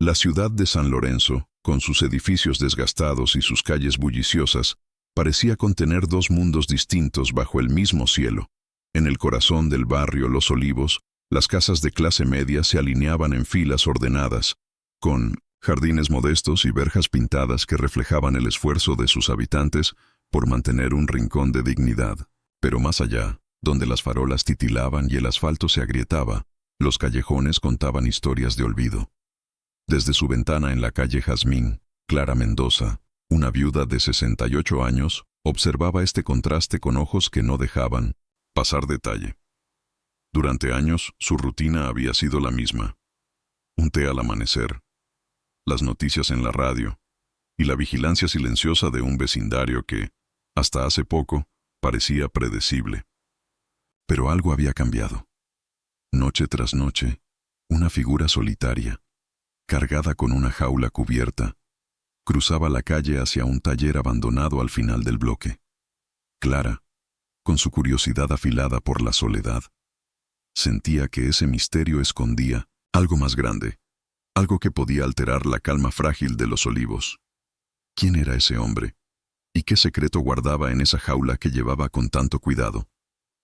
La ciudad de San Lorenzo, con sus edificios desgastados y sus calles bulliciosas, parecía contener dos mundos distintos bajo el mismo cielo. En el corazón del barrio Los Olivos, las casas de clase media se alineaban en filas ordenadas, con jardines modestos y verjas pintadas que reflejaban el esfuerzo de sus habitantes por mantener un rincón de dignidad. Pero más allá, donde las farolas titilaban y el asfalto se agrietaba, los callejones contaban historias de olvido. Desde su ventana en la calle Jazmín, Clara Mendoza, una viuda de 68 años, observaba este contraste con ojos que no dejaban pasar detalle. Durante años, su rutina había sido la misma. Un té al amanecer, las noticias en la radio y la vigilancia silenciosa de un vecindario que, hasta hace poco, parecía predecible. Pero algo había cambiado. Noche tras noche, una figura solitaria, cargada con una jaula cubierta, cruzaba la calle hacia un taller abandonado al final del bloque. Clara, con su curiosidad afilada por la soledad, sentía que ese misterio escondía algo más grande, algo que podía alterar la calma frágil de Los Olivos. ¿Quién era ese hombre? ¿Y qué secreto guardaba en esa jaula que llevaba con tanto cuidado?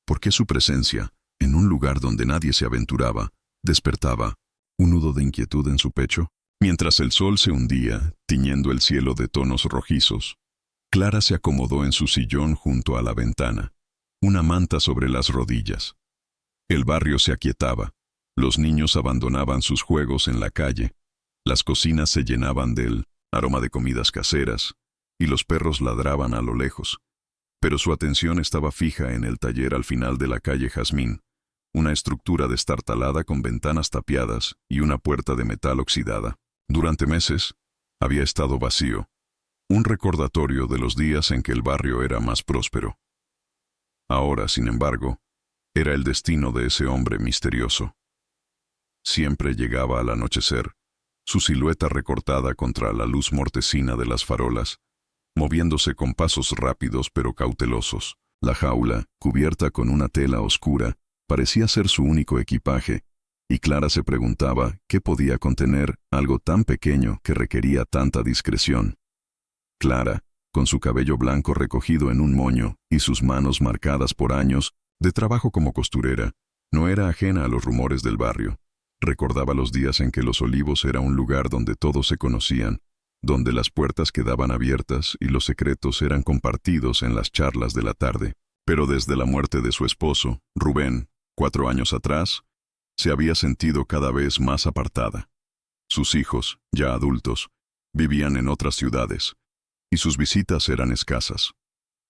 ¿Por qué su presencia, en un lugar donde nadie se aventuraba, despertaba un nudo de inquietud en su pecho? Mientras el sol se hundía, tiñendo el cielo de tonos rojizos, Clara se acomodó en su sillón junto a la ventana, una manta sobre las rodillas. El barrio se aquietaba, los niños abandonaban sus juegos en la calle, las cocinas se llenaban del aroma de comidas caseras, y los perros ladraban a lo lejos. Pero su atención estaba fija en el taller al final de la calle Jazmín, una estructura destartalada con ventanas tapiadas y una puerta de metal oxidada. Durante meses, había estado vacío, un recordatorio de los días en que el barrio era más próspero. Ahora, sin embargo, era el destino de ese hombre misterioso. Siempre llegaba al anochecer, su silueta recortada contra la luz mortecina de las farolas, moviéndose con pasos rápidos pero cautelosos. La jaula, cubierta con una tela oscura, parecía ser su único equipaje, y Clara se preguntaba qué podía contener algo tan pequeño que requería tanta discreción. Clara, con su cabello blanco recogido en un moño y sus manos marcadas por años de trabajo como costurera, no era ajena a los rumores del barrio. Recordaba los días en que Los Olivos era un lugar donde todos se conocían, donde las puertas quedaban abiertas y los secretos eran compartidos en las charlas de la tarde. Pero desde la muerte de su esposo, Rubén, 4 años atrás, se había sentido cada vez más apartada. Sus hijos, ya adultos, vivían en otras ciudades, y sus visitas eran escasas.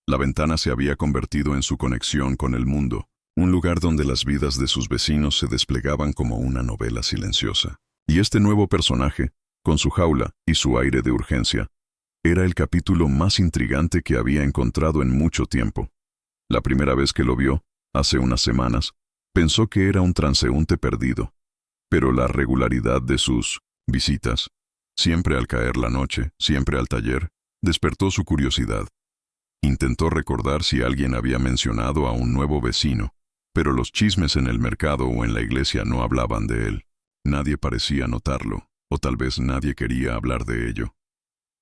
La ventana se había convertido en su conexión con el mundo, un lugar donde las vidas de sus vecinos se desplegaban como una novela silenciosa. Y este nuevo personaje, con su jaula y su aire de urgencia, era el capítulo más intrigante que había encontrado en mucho tiempo. La primera vez que lo vio, hace unas semanas, pensó que era un transeúnte perdido, pero la regularidad de sus visitas, siempre al caer la noche, siempre al taller, despertó su curiosidad. Intentó recordar si alguien había mencionado a un nuevo vecino, pero los chismes en el mercado o en la iglesia no hablaban de él. Nadie parecía notarlo, o tal vez nadie quería hablar de ello.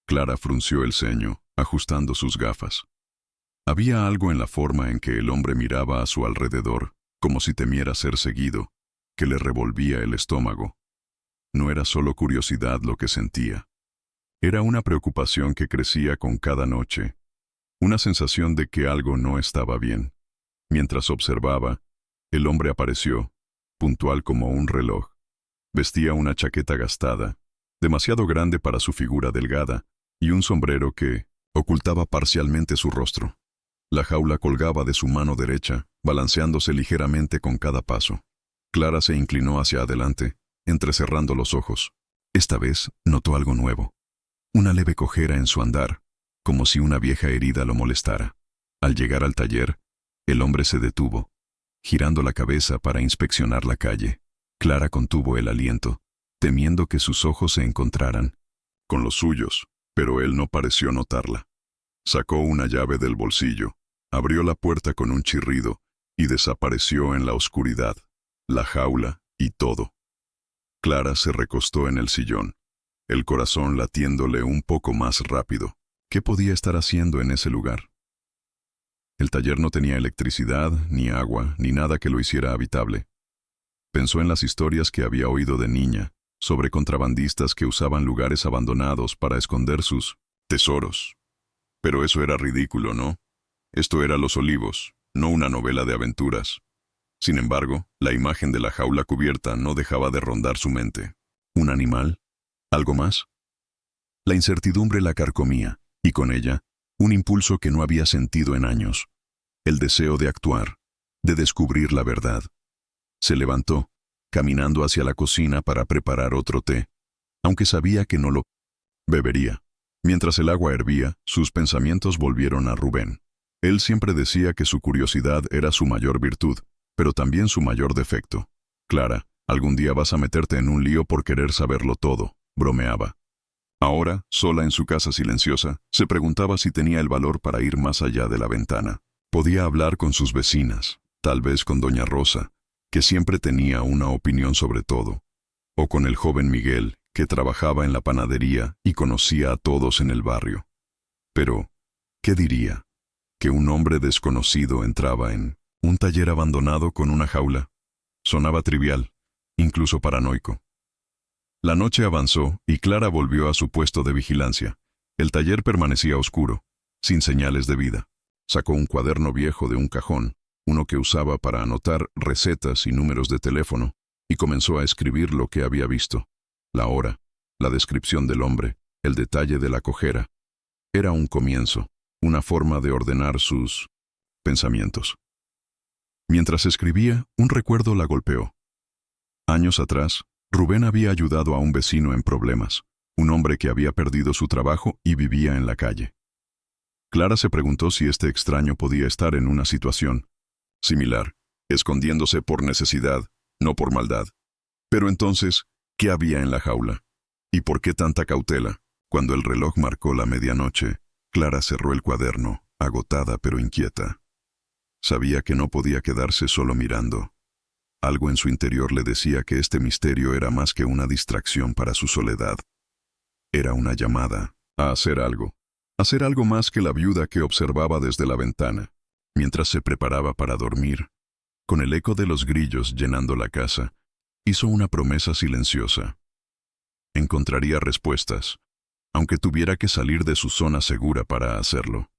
Clara frunció el ceño, ajustando sus gafas. Había algo en la forma en que el hombre miraba a su alrededor, como si temiera ser seguido, que le revolvía el estómago. No era solo curiosidad lo que sentía. Era una preocupación que crecía con cada noche, una sensación de que algo no estaba bien. Mientras observaba, el hombre apareció, puntual como un reloj. Vestía una chaqueta gastada, demasiado grande para su figura delgada, y un sombrero que ocultaba parcialmente su rostro. La jaula colgaba de su mano derecha, balanceándose ligeramente con cada paso. Clara se inclinó hacia adelante, entrecerrando los ojos. Esta vez notó algo nuevo. Una leve cojera en su andar, como si una vieja herida lo molestara. Al llegar al taller, el hombre se detuvo, girando la cabeza para inspeccionar la calle. Clara contuvo el aliento, temiendo que sus ojos se encontraran con los suyos, pero él no pareció notarla. Sacó una llave del bolsillo, abrió la puerta con un chirrido y desapareció en la oscuridad, la jaula y todo. Clara se recostó en el sillón, el corazón latiéndole un poco más rápido. ¿Qué podía estar haciendo en ese lugar? El taller no tenía electricidad, ni agua, ni nada que lo hiciera habitable. Pensó en las historias que había oído de niña, sobre contrabandistas que usaban lugares abandonados para esconder sus tesoros. Pero eso era ridículo, ¿no? Esto era Los Olivos, no una novela de aventuras. Sin embargo, la imagen de la jaula cubierta no dejaba de rondar su mente. ¿Un animal? ¿Algo más? La incertidumbre la carcomía, y con ella, un impulso que no había sentido en años. El deseo de actuar, de descubrir la verdad. Se levantó, caminando hacia la cocina para preparar otro té, aunque sabía que no lo bebería. Mientras el agua hervía, sus pensamientos volvieron a Rubén. Él siempre decía que su curiosidad era su mayor virtud, pero también su mayor defecto. Clara, algún día vas a meterte en un lío por querer saberlo todo, bromeaba. Ahora, sola en su casa silenciosa, se preguntaba si tenía el valor para ir más allá de la ventana. Podía hablar con sus vecinas, tal vez con doña Rosa, que siempre tenía una opinión sobre todo, o con el joven Miguel, que trabajaba en la panadería y conocía a todos en el barrio. Pero, ¿qué diría? ¿Que un hombre desconocido entraba en un taller abandonado con una jaula? Sonaba trivial, incluso paranoico. La noche avanzó y Clara volvió a su puesto de vigilancia. El taller permanecía oscuro, sin señales de vida. Sacó un cuaderno viejo de un cajón, uno que usaba para anotar recetas y números de teléfono, y comenzó a escribir lo que había visto. La hora, la descripción del hombre, el detalle de la cojera. Era un comienzo, una forma de ordenar sus pensamientos. Mientras escribía, un recuerdo la golpeó. Años atrás, Rubén había ayudado a un vecino en problemas, un hombre que había perdido su trabajo y vivía en la calle. Clara se preguntó si este extraño podía estar en una situación similar, escondiéndose por necesidad, no por maldad. Pero entonces, ¿qué había en la jaula? ¿Y por qué tanta cautela? Cuando el reloj marcó la medianoche, Clara cerró el cuaderno, agotada pero inquieta. Sabía que no podía quedarse solo mirando. Algo en su interior le decía que este misterio era más que una distracción para su soledad. Era una llamada a hacer algo más que la viuda que observaba desde la ventana. Mientras se preparaba para dormir, con el eco de los grillos llenando la casa, hizo una promesa silenciosa. Encontraría respuestas, aunque tuviera que salir de su zona segura para hacerlo.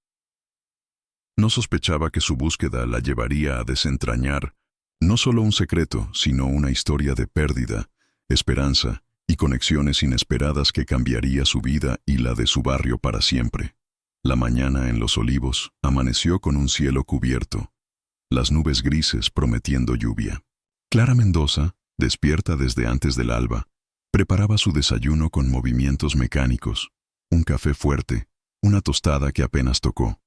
No sospechaba que su búsqueda la llevaría a desentrañar no solo un secreto, sino una historia de pérdida, esperanza y conexiones inesperadas que cambiaría su vida y la de su barrio para siempre. La mañana en Los Olivos amaneció con un cielo cubierto, las nubes grises prometiendo lluvia. Clara Mendoza, despierta desde antes del alba, preparaba su desayuno con movimientos mecánicos, un café fuerte, una tostada que apenas tocó.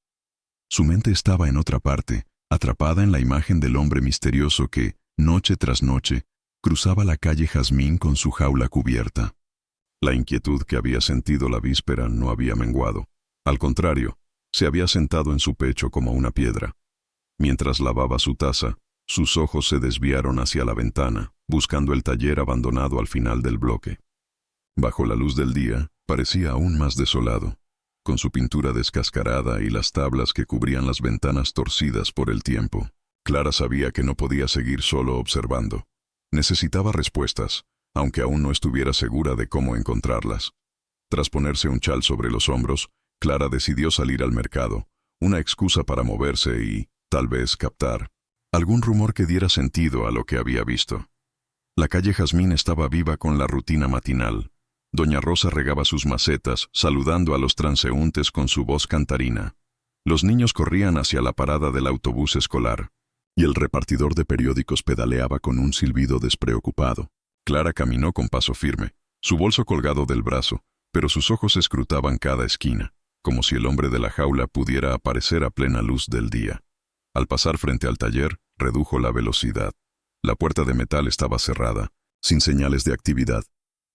Su mente estaba en otra parte, atrapada en la imagen del hombre misterioso que, noche tras noche, cruzaba la calle Jazmín con su jaula cubierta. La inquietud que había sentido la víspera no había menguado. Al contrario, se había sentado en su pecho como una piedra. Mientras lavaba su taza, sus ojos se desviaron hacia la ventana, buscando el taller abandonado al final del bloque. Bajo la luz del día, parecía aún más desolado, con su pintura descascarada y las tablas que cubrían las ventanas torcidas por el tiempo. Clara sabía que no podía seguir solo observando. Necesitaba respuestas, aunque aún no estuviera segura de cómo encontrarlas. Tras ponerse un chal sobre los hombros, Clara decidió salir al mercado, una excusa para moverse y, tal vez, captar algún rumor que diera sentido a lo que había visto. La calle Jazmín estaba viva con la rutina matinal. Doña Rosa regaba sus macetas, saludando a los transeúntes con su voz cantarina. Los niños corrían hacia la parada del autobús escolar, y el repartidor de periódicos pedaleaba con un silbido despreocupado. Clara caminó con paso firme, su bolso colgado del brazo, pero sus ojos escrutaban cada esquina, como si el hombre de la jaula pudiera aparecer a plena luz del día. Al pasar frente al taller, redujo la velocidad. La puerta de metal estaba cerrada, sin señales de actividad.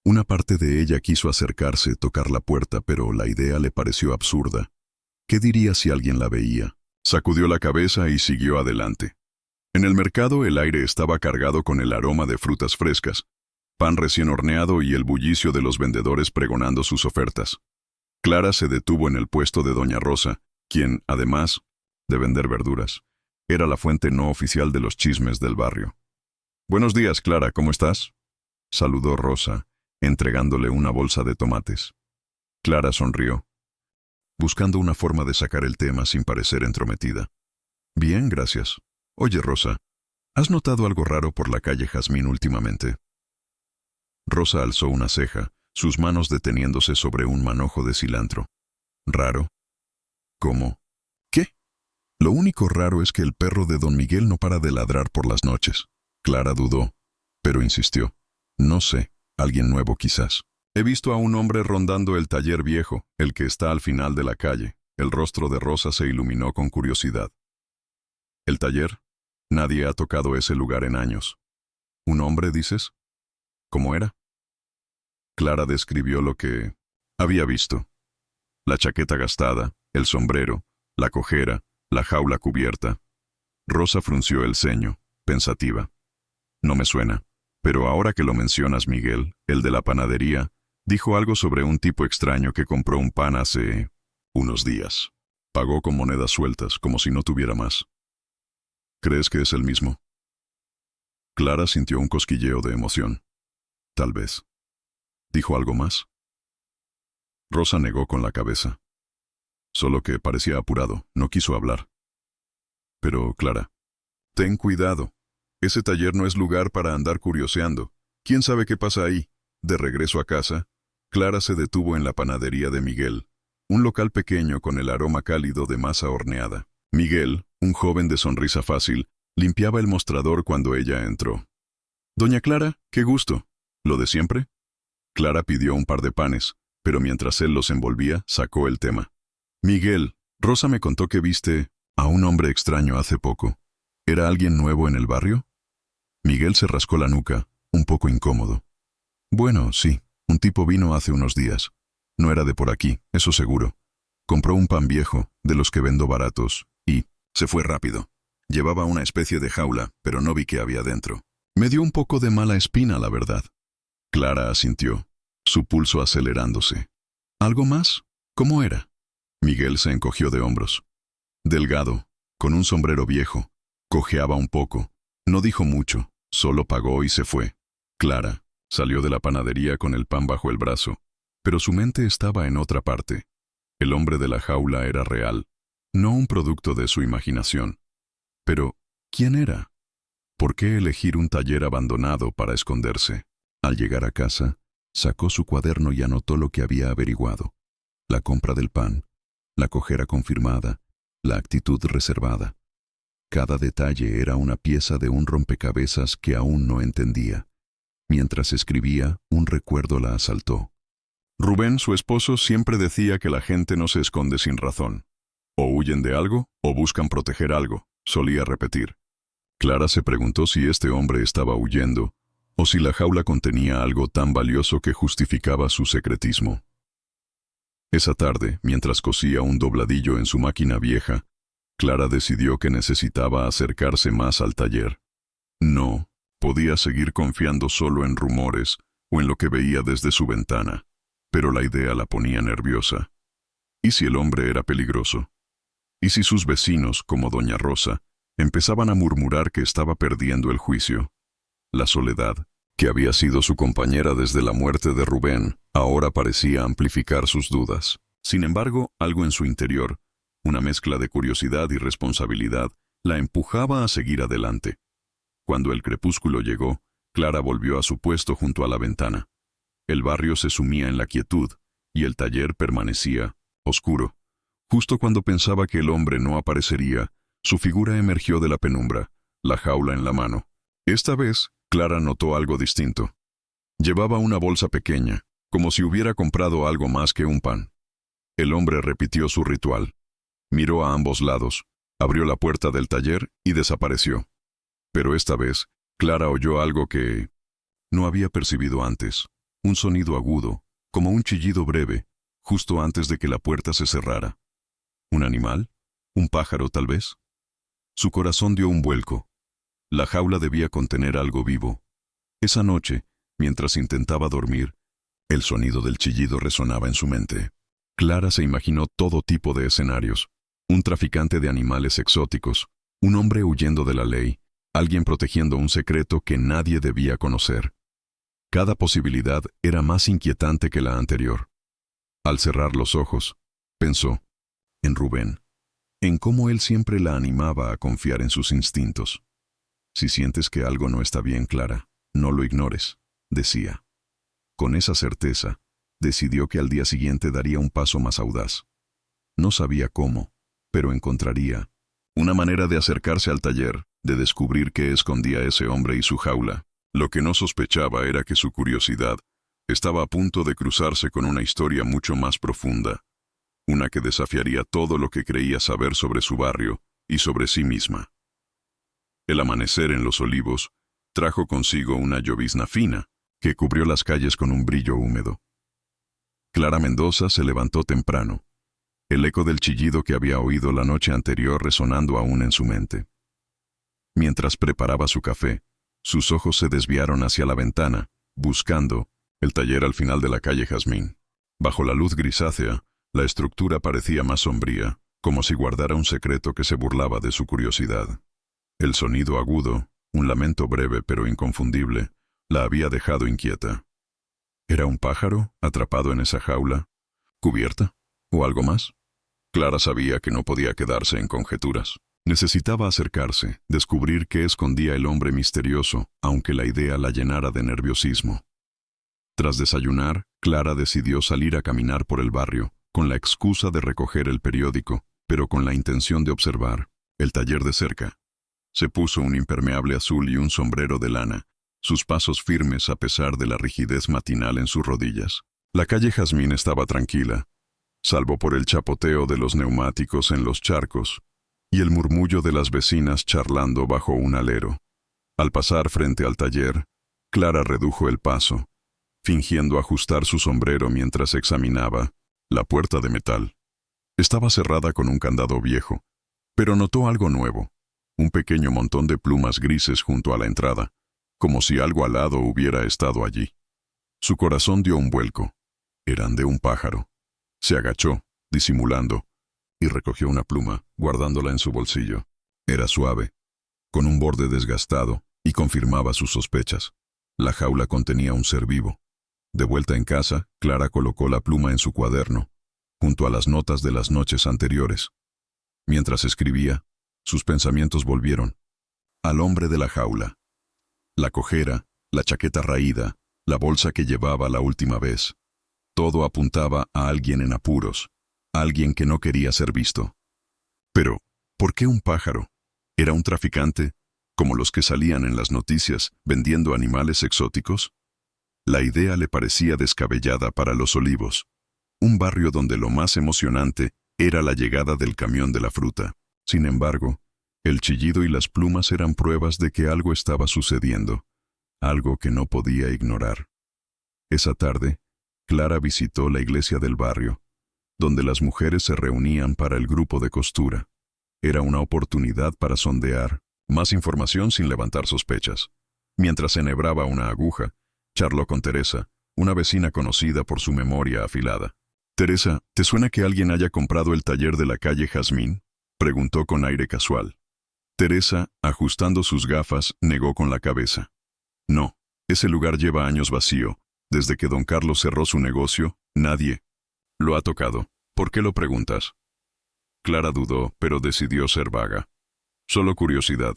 Una parte de ella quiso acercarse, tocar la puerta, pero la idea le pareció absurda. ¿Qué diría si alguien la veía? Sacudió la cabeza y siguió adelante. En el mercado el aire estaba cargado con el aroma de frutas frescas, pan recién horneado y el bullicio de los vendedores pregonando sus ofertas. Clara se detuvo en el puesto de doña Rosa, quien, además de vender verduras, era la fuente no oficial de los chismes del barrio. «Buenos días, Clara, ¿cómo estás?», saludó Rosa, entregándole una bolsa de tomates. Clara sonrió, buscando una forma de sacar el tema sin parecer entrometida. «Bien, gracias. Oye, Rosa, ¿has notado algo raro por la calle Jazmín últimamente?». Rosa alzó una ceja, sus manos deteniéndose sobre un manojo de cilantro. «¿Raro? ¿Cómo? ¿Qué?». «Lo único raro es que el perro de don Miguel no para de ladrar por las noches». Clara dudó, pero insistió. «No sé, alguien nuevo quizás. He visto a un hombre rondando el taller viejo, el que está al final de la calle». El rostro de Rosa se iluminó con curiosidad. «¿El taller? Nadie ha tocado ese lugar en años». «¿Un hombre, dices? ¿Cómo era?». Clara describió lo que había visto. La chaqueta gastada, el sombrero, la cojera, la jaula cubierta. Rosa frunció el ceño, pensativa. «No me suena, pero ahora que lo mencionas, Miguel, el de la panadería, dijo algo sobre un tipo extraño que compró un pan hace unos días. Pagó con monedas sueltas, como si no tuviera más. ¿Crees que es el mismo?». Clara sintió un cosquilleo de emoción. «Tal vez». ¿Dijo algo más? Rosa negó con la cabeza. Solo que parecía apurado, no quiso hablar. «Pero, Clara, ten cuidado. Ese taller no es lugar para andar curioseando. ¿Quién sabe qué pasa ahí?». De regreso a casa, Clara se detuvo en la panadería de Miguel, un local pequeño con el aroma cálido de masa horneada. Miguel, un joven de sonrisa fácil, limpiaba el mostrador cuando ella entró. «Doña Clara, qué gusto. ¿Lo de siempre?». Clara pidió un par de panes, pero mientras él los envolvía, sacó el tema. «Miguel, Rosa me contó que viste a un hombre extraño hace poco. ¿Era alguien nuevo en el barrio?». Miguel se rascó la nuca, un poco incómodo. «Bueno, sí, un tipo vino hace unos días. No era de por aquí, eso seguro. Compró un pan viejo, de los que vendo baratos, y se fue rápido. Llevaba una especie de jaula, pero no vi qué había dentro. Me dio un poco de mala espina, la verdad». Clara asintió, su pulso acelerándose. «¿Algo más? ¿Cómo era?». Miguel se encogió de hombros. Delgado, con un sombrero viejo, cojeaba un poco. No dijo mucho, solo pagó y se fue. Clara salió de la panadería con el pan bajo el brazo, pero su mente estaba en otra parte. El hombre de la jaula era real, no un producto de su imaginación. Pero, ¿quién era? ¿Por qué elegir un taller abandonado para esconderse? Al llegar a casa, sacó su cuaderno y anotó lo que había averiguado. La compra del pan, la cojera confirmada, la actitud reservada. Cada detalle era una pieza de un rompecabezas que aún no entendía. Mientras escribía, un recuerdo la asaltó. Rubén, su esposo, siempre decía que la gente no se esconde sin razón. O huyen de algo, o buscan proteger algo, solía repetir. Clara se preguntó si este hombre estaba huyendo, o si la jaula contenía algo tan valioso que justificaba su secretismo. Esa tarde, mientras cosía un dobladillo en su máquina vieja, Clara decidió que necesitaba acercarse más al taller. No podía seguir confiando solo en rumores o en lo que veía desde su ventana, pero la idea la ponía nerviosa. ¿Y si el hombre era peligroso? ¿Y si sus vecinos, como doña Rosa, empezaban a murmurar que estaba perdiendo el juicio? La soledad, que había sido su compañera desde la muerte de Rubén, ahora parecía amplificar sus dudas. Sin embargo, algo en su interior, una mezcla de curiosidad y responsabilidad, la empujaba a seguir adelante. Cuando el crepúsculo llegó, Clara volvió a su puesto junto a la ventana. El barrio se sumía en la quietud, y el taller permanecía oscuro. Justo cuando pensaba que el hombre no aparecería, su figura emergió de la penumbra, la jaula en la mano. Esta vez, Clara notó algo distinto. Llevaba una bolsa pequeña, como si hubiera comprado algo más que un pan. El hombre repitió su ritual. Miró a ambos lados, abrió la puerta del taller y desapareció. Pero esta vez, Clara oyó algo que no había percibido antes, un sonido agudo, como un chillido breve, justo antes de que la puerta se cerrara. ¿Un animal? ¿Un pájaro, tal vez? Su corazón dio un vuelco. La jaula debía contener algo vivo. Esa noche, Mientras intentaba dormir, el sonido del chillido resonaba en su mente. Clara se imaginó todo tipo de escenarios: un traficante de animales exóticos, un hombre huyendo de la ley, alguien protegiendo un secreto que nadie debía conocer. Cada posibilidad era más inquietante que la anterior. Al cerrar los ojos, pensó en Rubén, en cómo él siempre la animaba a confiar en sus instintos. Si sientes que algo no está bien, Clara, no lo ignores, decía. Con esa certeza, decidió que al día siguiente daría un paso más audaz. No sabía cómo, pero encontraría una manera de acercarse al taller, de descubrir qué escondía ese hombre y su jaula. Lo que no sospechaba era que su curiosidad estaba a punto de cruzarse con una historia mucho más profunda, una que desafiaría todo lo que creía saber sobre su barrio y sobre sí misma. El amanecer en Los Olivos trajo consigo una llovizna fina que cubrió las calles con un brillo húmedo. Clara Mendoza se levantó temprano, el eco del chillido que había oído la noche anterior resonando aún en su mente. Mientras preparaba su café, sus ojos se desviaron hacia la ventana, buscando el taller al final de la calle Jazmín. Bajo la luz grisácea, la estructura parecía más sombría, como si guardara un secreto que se burlaba de su curiosidad. El sonido agudo, un lamento breve pero inconfundible, la había dejado inquieta. ¿Era un pájaro atrapado en esa jaula, cubierta, o algo más? Clara sabía que no podía quedarse en conjeturas. Necesitaba acercarse, descubrir qué escondía el hombre misterioso, aunque la idea la llenara de nerviosismo. Tras desayunar, Clara decidió salir a caminar por el barrio, con la excusa de recoger el periódico, pero con la intención de observar el taller de cerca. Se puso un impermeable azul y un sombrero de lana, sus pasos firmes a pesar de la rigidez matinal en sus rodillas. La calle Jazmín estaba tranquila, salvo por el chapoteo de los neumáticos en los charcos y el murmullo de las vecinas charlando bajo un alero. Al pasar frente al taller, Clara redujo el paso, fingiendo ajustar su sombrero mientras examinaba la puerta de metal. Estaba cerrada con un candado viejo, pero notó algo nuevo: un pequeño montón de plumas grises junto a la entrada, como si algo alado hubiera estado allí. Su corazón dio un vuelco. Eran de un pájaro. Se agachó, disimulando, y recogió una pluma, guardándola en su bolsillo. Era suave, con un borde desgastado, y confirmaba sus sospechas. La jaula contenía un ser vivo. De vuelta en casa, Clara colocó la pluma en su cuaderno, junto a las notas de las noches anteriores. Mientras escribía, sus pensamientos volvieron al hombre de la jaula. La cojera, la chaqueta raída, la bolsa que llevaba la última vez. Todo apuntaba a alguien en apuros, alguien que no quería ser visto. Pero, ¿por qué un pájaro? ¿Era un traficante, como los que salían en las noticias, vendiendo animales exóticos? La idea le parecía descabellada para Los Olivos, un barrio donde lo más emocionante era la llegada del camión de la fruta. Sin embargo, el chillido y las plumas eran pruebas de que algo estaba sucediendo, algo que no podía ignorar. Esa tarde, Clara visitó la iglesia del barrio, donde las mujeres se reunían para el grupo de costura. Era una oportunidad para sondear más información sin levantar sospechas. Mientras enhebraba una aguja, charló con Teresa, una vecina conocida por su memoria afilada. «Teresa, ¿te suena que alguien haya comprado el taller de la calle Jazmín?», preguntó con aire casual. Teresa, ajustando sus gafas, negó con la cabeza. «No, ese lugar lleva años vacío. Desde que don Carlos cerró su negocio, nadie lo ha tocado. ¿Por qué lo preguntas?». Clara dudó, pero decidió ser vaga. «Solo curiosidad.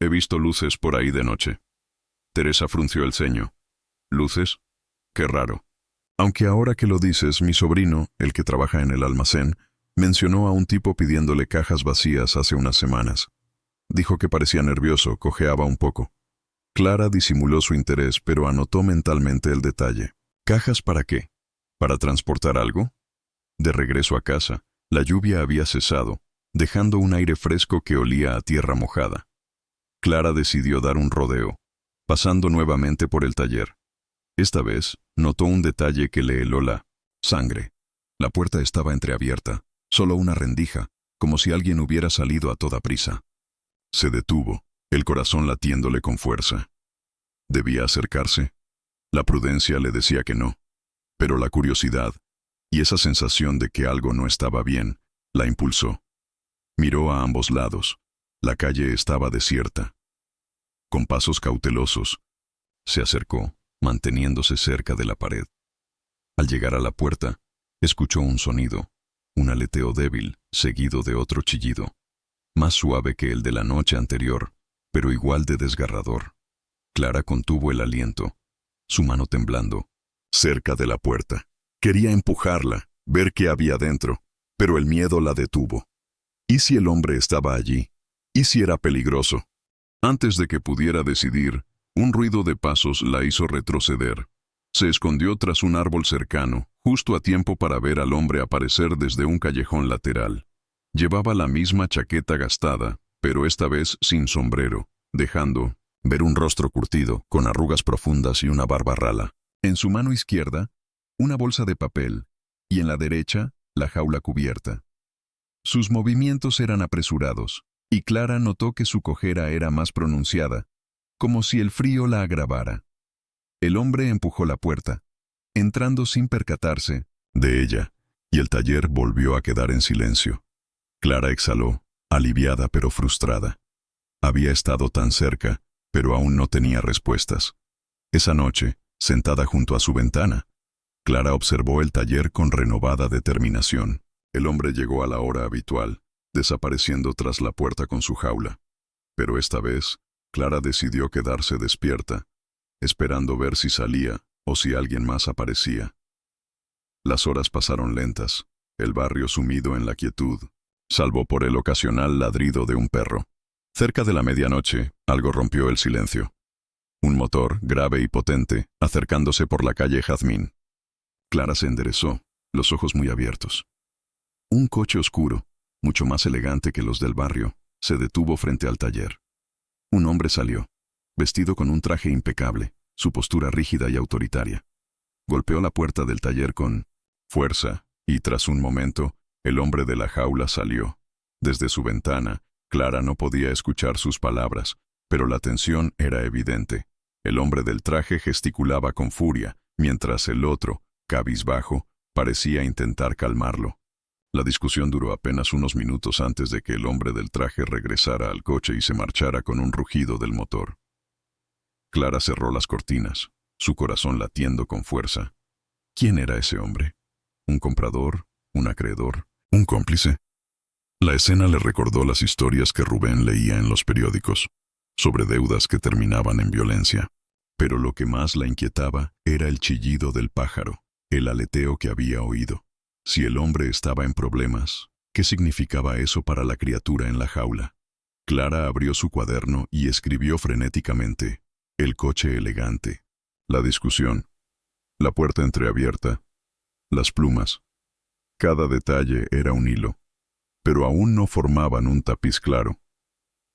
He visto luces por ahí de noche». Teresa frunció el ceño. «¿Luces? Qué raro. Aunque ahora que lo dices, mi sobrino, el que trabaja en el almacén, mencionó a un tipo pidiéndole cajas vacías hace unas semanas. Dijo que parecía nervioso, cojeaba un poco». Clara disimuló su interés, pero anotó mentalmente el detalle. ¿Cajas para qué? ¿Para transportar algo? De regreso a casa, la lluvia había cesado, dejando un aire fresco que olía a tierra mojada. Clara decidió dar un rodeo, pasando nuevamente por el taller. Esta vez, notó un detalle que le heló la sangre. La puerta estaba entreabierta, solo una rendija, como si alguien hubiera salido a toda prisa. Se detuvo, el corazón latiéndole con fuerza. ¿Debía acercarse? La prudencia le decía que no, pero la curiosidad, y esa sensación de que algo no estaba bien, la impulsó. Miró a ambos lados. La calle estaba desierta. Con pasos cautelosos, se acercó, manteniéndose cerca de la pared. Al llegar a la puerta, escuchó un sonido, un aleteo débil, seguido de otro chillido, más suave que el de la noche anterior, pero igual de desgarrador. Clara contuvo el aliento, su mano temblando, cerca de la puerta. Quería empujarla, ver qué había dentro, pero el miedo la detuvo. ¿Y si el hombre estaba allí? ¿Y si era peligroso? Antes de que pudiera decidir, un ruido de pasos la hizo retroceder. Se escondió tras un árbol cercano, justo a tiempo para ver al hombre aparecer desde un callejón lateral. Llevaba la misma chaqueta gastada, pero esta vez sin sombrero, dejando ver un rostro curtido, con arrugas profundas y una barba rala. En su mano izquierda, una bolsa de papel, y en la derecha, la jaula cubierta. Sus movimientos eran apresurados, y Clara notó que su cojera era más pronunciada, como si el frío la agravara. El hombre empujó la puerta, entrando sin percatarse de ella, y el taller volvió a quedar en silencio. Clara exhaló, aliviada pero frustrada. Había estado tan cerca, pero aún no tenía respuestas. Esa noche, sentada junto a su ventana, Clara observó el taller con renovada determinación. El hombre llegó a la hora habitual, desapareciendo tras la puerta con su jaula. Pero esta vez, Clara decidió quedarse despierta, esperando ver si salía o si alguien más aparecía. Las horas pasaron lentas, el barrio sumido en la quietud, salvo por el ocasional ladrido de un perro. Cerca de la medianoche, algo rompió el silencio. Un motor, grave y potente, acercándose por la calle Jazmín. Clara se enderezó, los ojos muy abiertos. Un coche oscuro, mucho más elegante que los del barrio, se detuvo frente al taller. Un hombre salió, vestido con un traje impecable, su postura rígida y autoritaria. Golpeó la puerta del taller con fuerza, y tras un momento, el hombre de la jaula salió. Desde su ventana, Clara no podía escuchar sus palabras, pero la tensión era evidente. El hombre del traje gesticulaba con furia, mientras el otro, cabizbajo, parecía intentar calmarlo. La discusión duró apenas unos minutos antes de que el hombre del traje regresara al coche y se marchara con un rugido del motor. Clara cerró las cortinas, su corazón latiendo con fuerza. ¿Quién era ese hombre? ¿Un comprador? ¿Un acreedor? ¿Un cómplice? La escena le recordó las historias que Rubén leía en los periódicos, sobre deudas que terminaban en violencia. Pero lo que más la inquietaba era el chillido del pájaro, el aleteo que había oído. Si el hombre estaba en problemas, ¿qué significaba eso para la criatura en la jaula? Clara abrió su cuaderno y escribió frenéticamente: el coche elegante, la discusión, la puerta entreabierta, las plumas. Cada detalle era un hilo, pero aún no formaban un tapiz claro.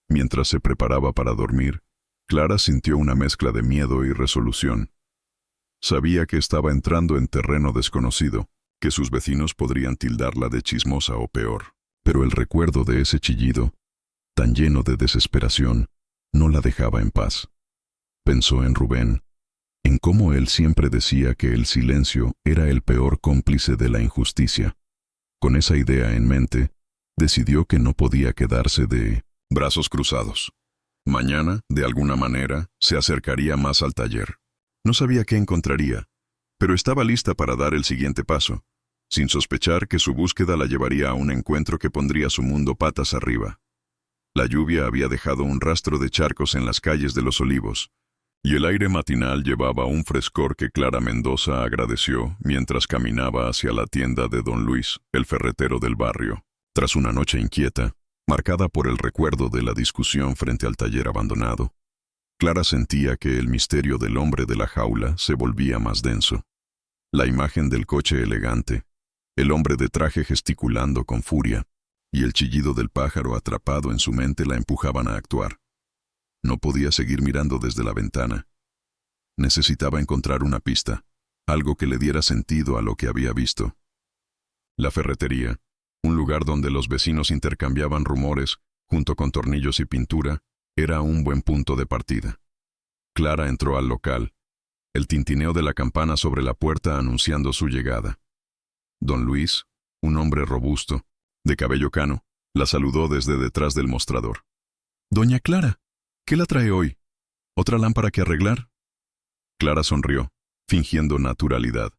Mientras se preparaba para dormir, Clara sintió una mezcla de miedo y resolución. Sabía que estaba entrando en terreno desconocido, que sus vecinos podrían tildarla de chismosa o peor, pero el recuerdo de ese chillido, tan lleno de desesperación, no la dejaba en paz. Pensó en Rubén, en cómo él siempre decía que el silencio era el peor cómplice de la injusticia. Con esa idea en mente, decidió que no podía quedarse de brazos cruzados. Mañana, de alguna manera, se acercaría más al taller. No sabía qué encontraría, pero estaba lista para dar el siguiente paso, sin sospechar que su búsqueda la llevaría a un encuentro que pondría su mundo patas arriba. La lluvia había dejado un rastro de charcos en las calles de Los Olivos, y el aire matinal llevaba un frescor que Clara Mendoza agradeció mientras caminaba hacia la tienda de don Luis, el ferretero del barrio. Tras una noche inquieta, marcada por el recuerdo de la discusión frente al taller abandonado, Clara sentía que el misterio del hombre de la jaula se volvía más denso. La imagen del coche elegante, el hombre de traje gesticulando con furia, y el chillido del pájaro atrapado en su mente la empujaban a actuar. No podía seguir mirando desde la ventana. Necesitaba encontrar una pista, algo que le diera sentido a lo que había visto. La ferretería, un lugar donde los vecinos intercambiaban rumores, junto con tornillos y pintura, era un buen punto de partida. Clara entró al local, el tintineo de la campana sobre la puerta anunciando su llegada. Don Luis, un hombre robusto, de cabello cano, la saludó desde detrás del mostrador. «Doña Clara, ¿qué la trae hoy? ¿Otra lámpara que arreglar?» Clara sonrió, fingiendo naturalidad.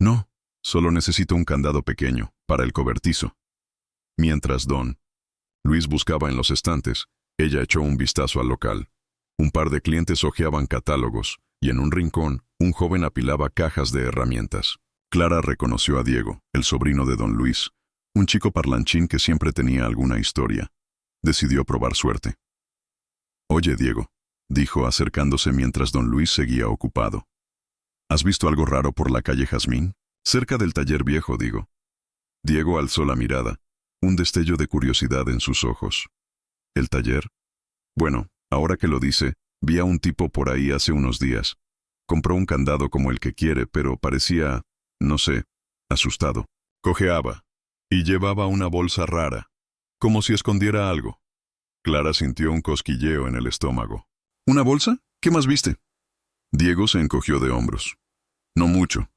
«No, solo necesito un candado pequeño, para el cobertizo». Mientras Don Luis buscaba en los estantes, ella echó un vistazo al local. Un par de clientes hojeaban catálogos, y en un rincón, un joven apilaba cajas de herramientas. Clara reconoció a Diego, el sobrino de Don Luis, un chico parlanchín que siempre tenía alguna historia. Decidió probar suerte. «Oye, Diego», dijo acercándose mientras Don Luis seguía ocupado. «¿Has visto algo raro por la calle Jazmín? Cerca del taller viejo, digo». Diego alzó la mirada, un destello de curiosidad en sus ojos. «¿El taller? Bueno, ahora que lo dice, vi a un tipo por ahí hace unos días. Compró un candado como el que quiere, pero parecía, no sé, asustado. Cojeaba, y llevaba una bolsa rara, como si escondiera algo». Clara sintió un cosquilleo en el estómago. «¿Una bolsa? ¿Qué más viste?» Diego se encogió de hombros. «No mucho.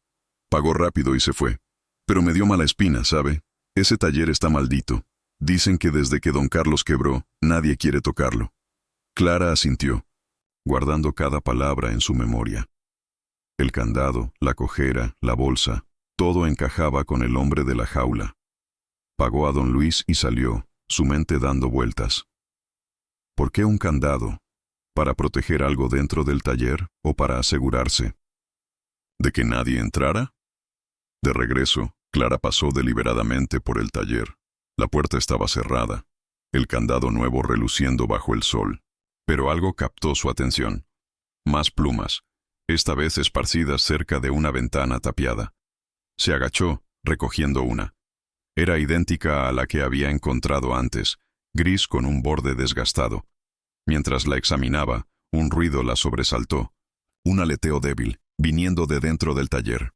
Pagó rápido y se fue. Pero me dio mala espina, ¿sabe? Ese taller está maldito. Dicen que desde que don Carlos quebró, nadie quiere tocarlo». Clara asintió, guardando cada palabra en su memoria. El candado, la cojera, la bolsa, todo encajaba con el hombre de la jaula. Pagó a don Luis y salió, su mente dando vueltas. ¿Por qué un candado? ¿Para proteger algo dentro del taller o para asegurarse de que nadie entrara? De regreso, Clara pasó deliberadamente por el taller. La puerta estaba cerrada, el candado nuevo reluciendo bajo el sol. Pero algo captó su atención. Más plumas, esta vez esparcidas cerca de una ventana tapiada. Se agachó, recogiendo una. Era idéntica a la que había encontrado antes, gris con un borde desgastado. Mientras la examinaba, un ruido la sobresaltó. Un aleteo débil, viniendo de dentro del taller.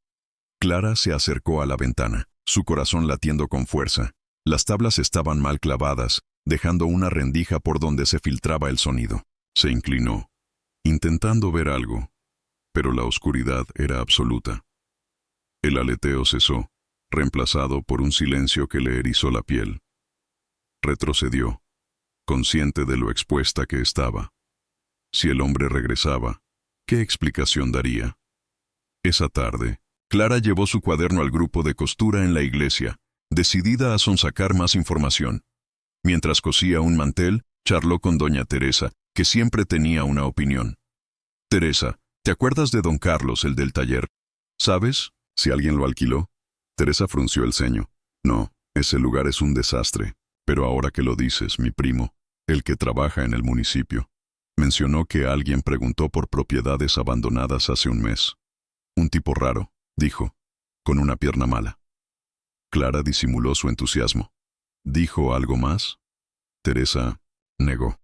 Clara se acercó a la ventana, su corazón latiendo con fuerza. Las tablas estaban mal clavadas, dejando una rendija por donde se filtraba el sonido. Se inclinó, intentando ver algo, pero la oscuridad era absoluta. El aleteo cesó, reemplazado por un silencio que le erizó la piel. Retrocedió, consciente de lo expuesta que estaba. Si el hombre regresaba, ¿qué explicación daría? Esa tarde, Clara llevó su cuaderno al grupo de costura en la iglesia, decidida a sonsacar más información. Mientras cosía un mantel, charló con doña Teresa, que siempre tenía una opinión. «Teresa, ¿te acuerdas de don Carlos, el del taller? ¿Sabes si alguien lo alquiló?» Teresa frunció el ceño. «No, ese lugar es un desastre. Pero ahora que lo dices, mi primo, el que trabaja en el municipio, mencionó que alguien preguntó por propiedades abandonadas hace un mes. Un tipo raro», dijo, «con una pierna mala». Clara disimuló su entusiasmo. ¿Dijo algo más? Teresa negó.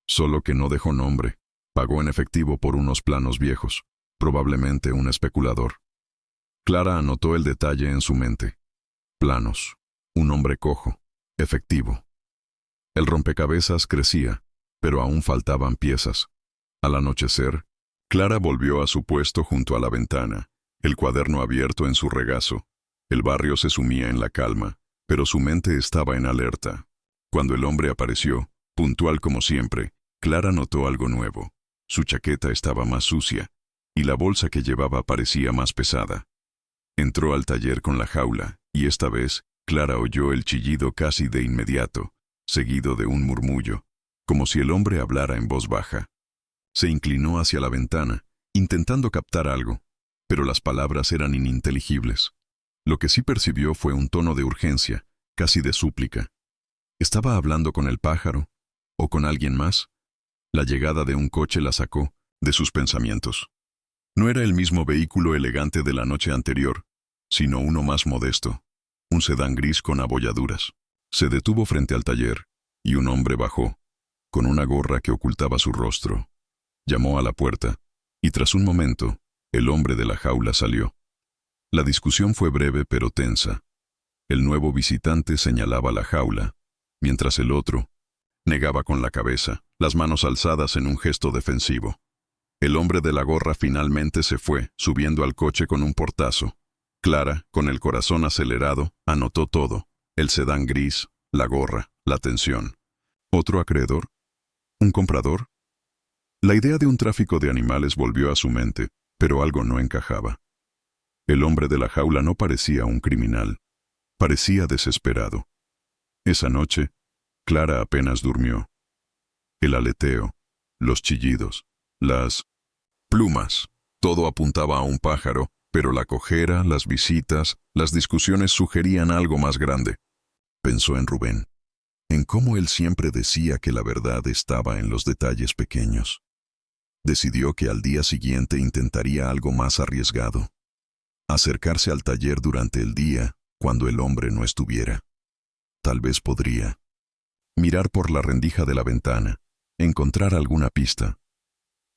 Solo que no dejó nombre. Pagó en efectivo por unos planos viejos, probablemente un especulador. Clara anotó el detalle en su mente. Planos, un hombre cojo, efectivo. El rompecabezas crecía, pero aún faltaban piezas. Al anochecer, Clara volvió a su puesto junto a la ventana, el cuaderno abierto en su regazo. El barrio se sumía en la calma, pero su mente estaba en alerta. Cuando el hombre apareció, puntual como siempre, Clara notó algo nuevo. Su chaqueta estaba más sucia, y la bolsa que llevaba parecía más pesada. Entró al taller con la jaula, y esta vez, Clara oyó el chillido casi de inmediato, seguido de un murmullo, como si el hombre hablara en voz baja. Se inclinó hacia la ventana, intentando captar algo, pero las palabras eran ininteligibles. Lo que sí percibió fue un tono de urgencia, casi de súplica. ¿Estaba hablando con el pájaro? ¿O con alguien más? La llegada de un coche la sacó de sus pensamientos. No era el mismo vehículo elegante de la noche anterior, sino uno más modesto, un sedán gris con abolladuras. Se detuvo frente al taller, y un hombre bajó, con una gorra que ocultaba su rostro. Llamó a la puerta, y tras un momento, el hombre de la jaula salió. La discusión fue breve pero tensa. El nuevo visitante señalaba la jaula, mientras el otro negaba con la cabeza, las manos alzadas en un gesto defensivo. El hombre de la gorra finalmente se fue, subiendo al coche con un portazo. Clara, con el corazón acelerado, anotó todo: el sedán gris, la gorra, la tensión. ¿Otro acreedor? ¿Un comprador? La idea de un tráfico de animales volvió a su mente, pero algo no encajaba. El hombre de la jaula no parecía un criminal. Parecía desesperado. Esa noche, Clara apenas durmió. El aleteo, los chillidos, las plumas, todo apuntaba a un pájaro, pero la cojera, las visitas, las discusiones sugerían algo más grande. Pensó en Rubén, en cómo él siempre decía que la verdad estaba en los detalles pequeños. Decidió que al día siguiente intentaría algo más arriesgado: acercarse al taller durante el día, cuando el hombre no estuviera. Tal vez podría mirar por la rendija de la ventana, encontrar alguna pista.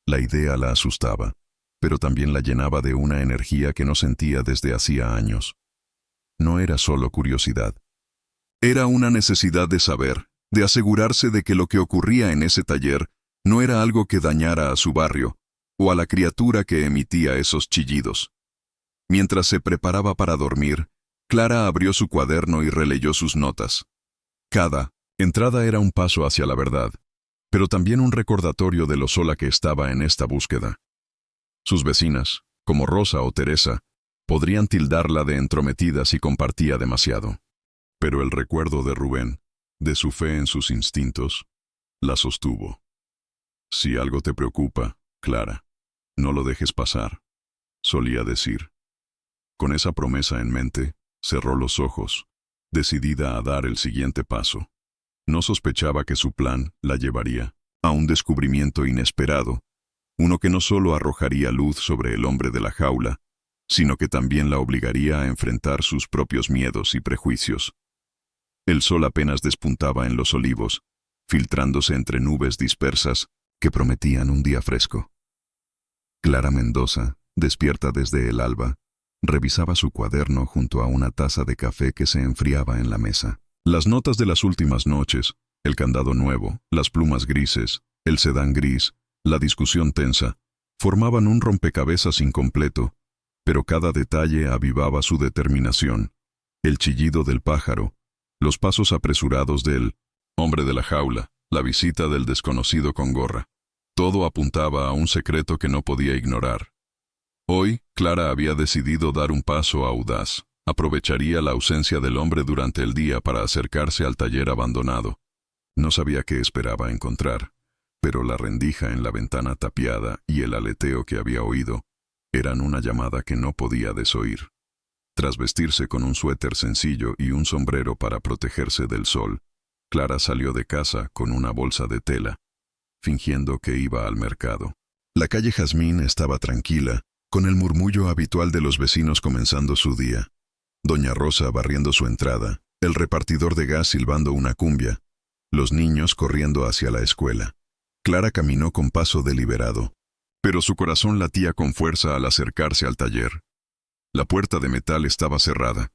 La idea la asustaba, pero también la llenaba de una energía que no sentía desde hacía años. No era solo curiosidad. Era una necesidad de saber, de asegurarse de que lo que ocurría en ese taller no era algo que dañara a su barrio, o a la criatura que emitía esos chillidos. Mientras se preparaba para dormir, Clara abrió su cuaderno y releyó sus notas. Cada entrada era un paso hacia la verdad, pero también un recordatorio de lo sola que estaba en esta búsqueda. Sus vecinas, como Rosa o Teresa, podrían tildarla de entrometida si compartía demasiado. Pero el recuerdo de Rubén, de su fe en sus instintos, la sostuvo. «Si algo te preocupa, Clara, no lo dejes pasar», solía decir. Con esa promesa en mente, cerró los ojos, decidida a dar el siguiente paso. No sospechaba que su plan la llevaría a un descubrimiento inesperado, uno que no solo arrojaría luz sobre el hombre de la jaula, sino que también la obligaría a enfrentar sus propios miedos y prejuicios. El sol apenas despuntaba en los olivos, filtrándose entre nubes dispersas que prometían un día fresco. Clara Mendoza, despierta desde el alba, revisaba su cuaderno junto a una taza de café que se enfriaba en la mesa. Las notas de las últimas noches, el candado nuevo, las plumas grises, el sedán gris, la discusión tensa, formaban un rompecabezas incompleto, pero cada detalle avivaba su determinación. El chillido del pájaro, los pasos apresurados del hombre de la jaula, la visita del desconocido con gorra. Todo apuntaba a un secreto que no podía ignorar. Hoy, Clara había decidido dar un paso audaz. Aprovecharía la ausencia del hombre durante el día para acercarse al taller abandonado. No sabía qué esperaba encontrar, pero la rendija en la ventana tapiada y el aleteo que había oído eran una llamada que no podía desoír. Tras vestirse con un suéter sencillo y un sombrero para protegerse del sol, Clara salió de casa con una bolsa de tela, fingiendo que iba al mercado. La calle Jazmín estaba tranquila, con el murmullo habitual de los vecinos comenzando su día. Doña Rosa barriendo su entrada, el repartidor de gas silbando una cumbia, los niños corriendo hacia la escuela. Clara caminó con paso deliberado, pero su corazón latía con fuerza al acercarse al taller. La puerta de metal estaba cerrada,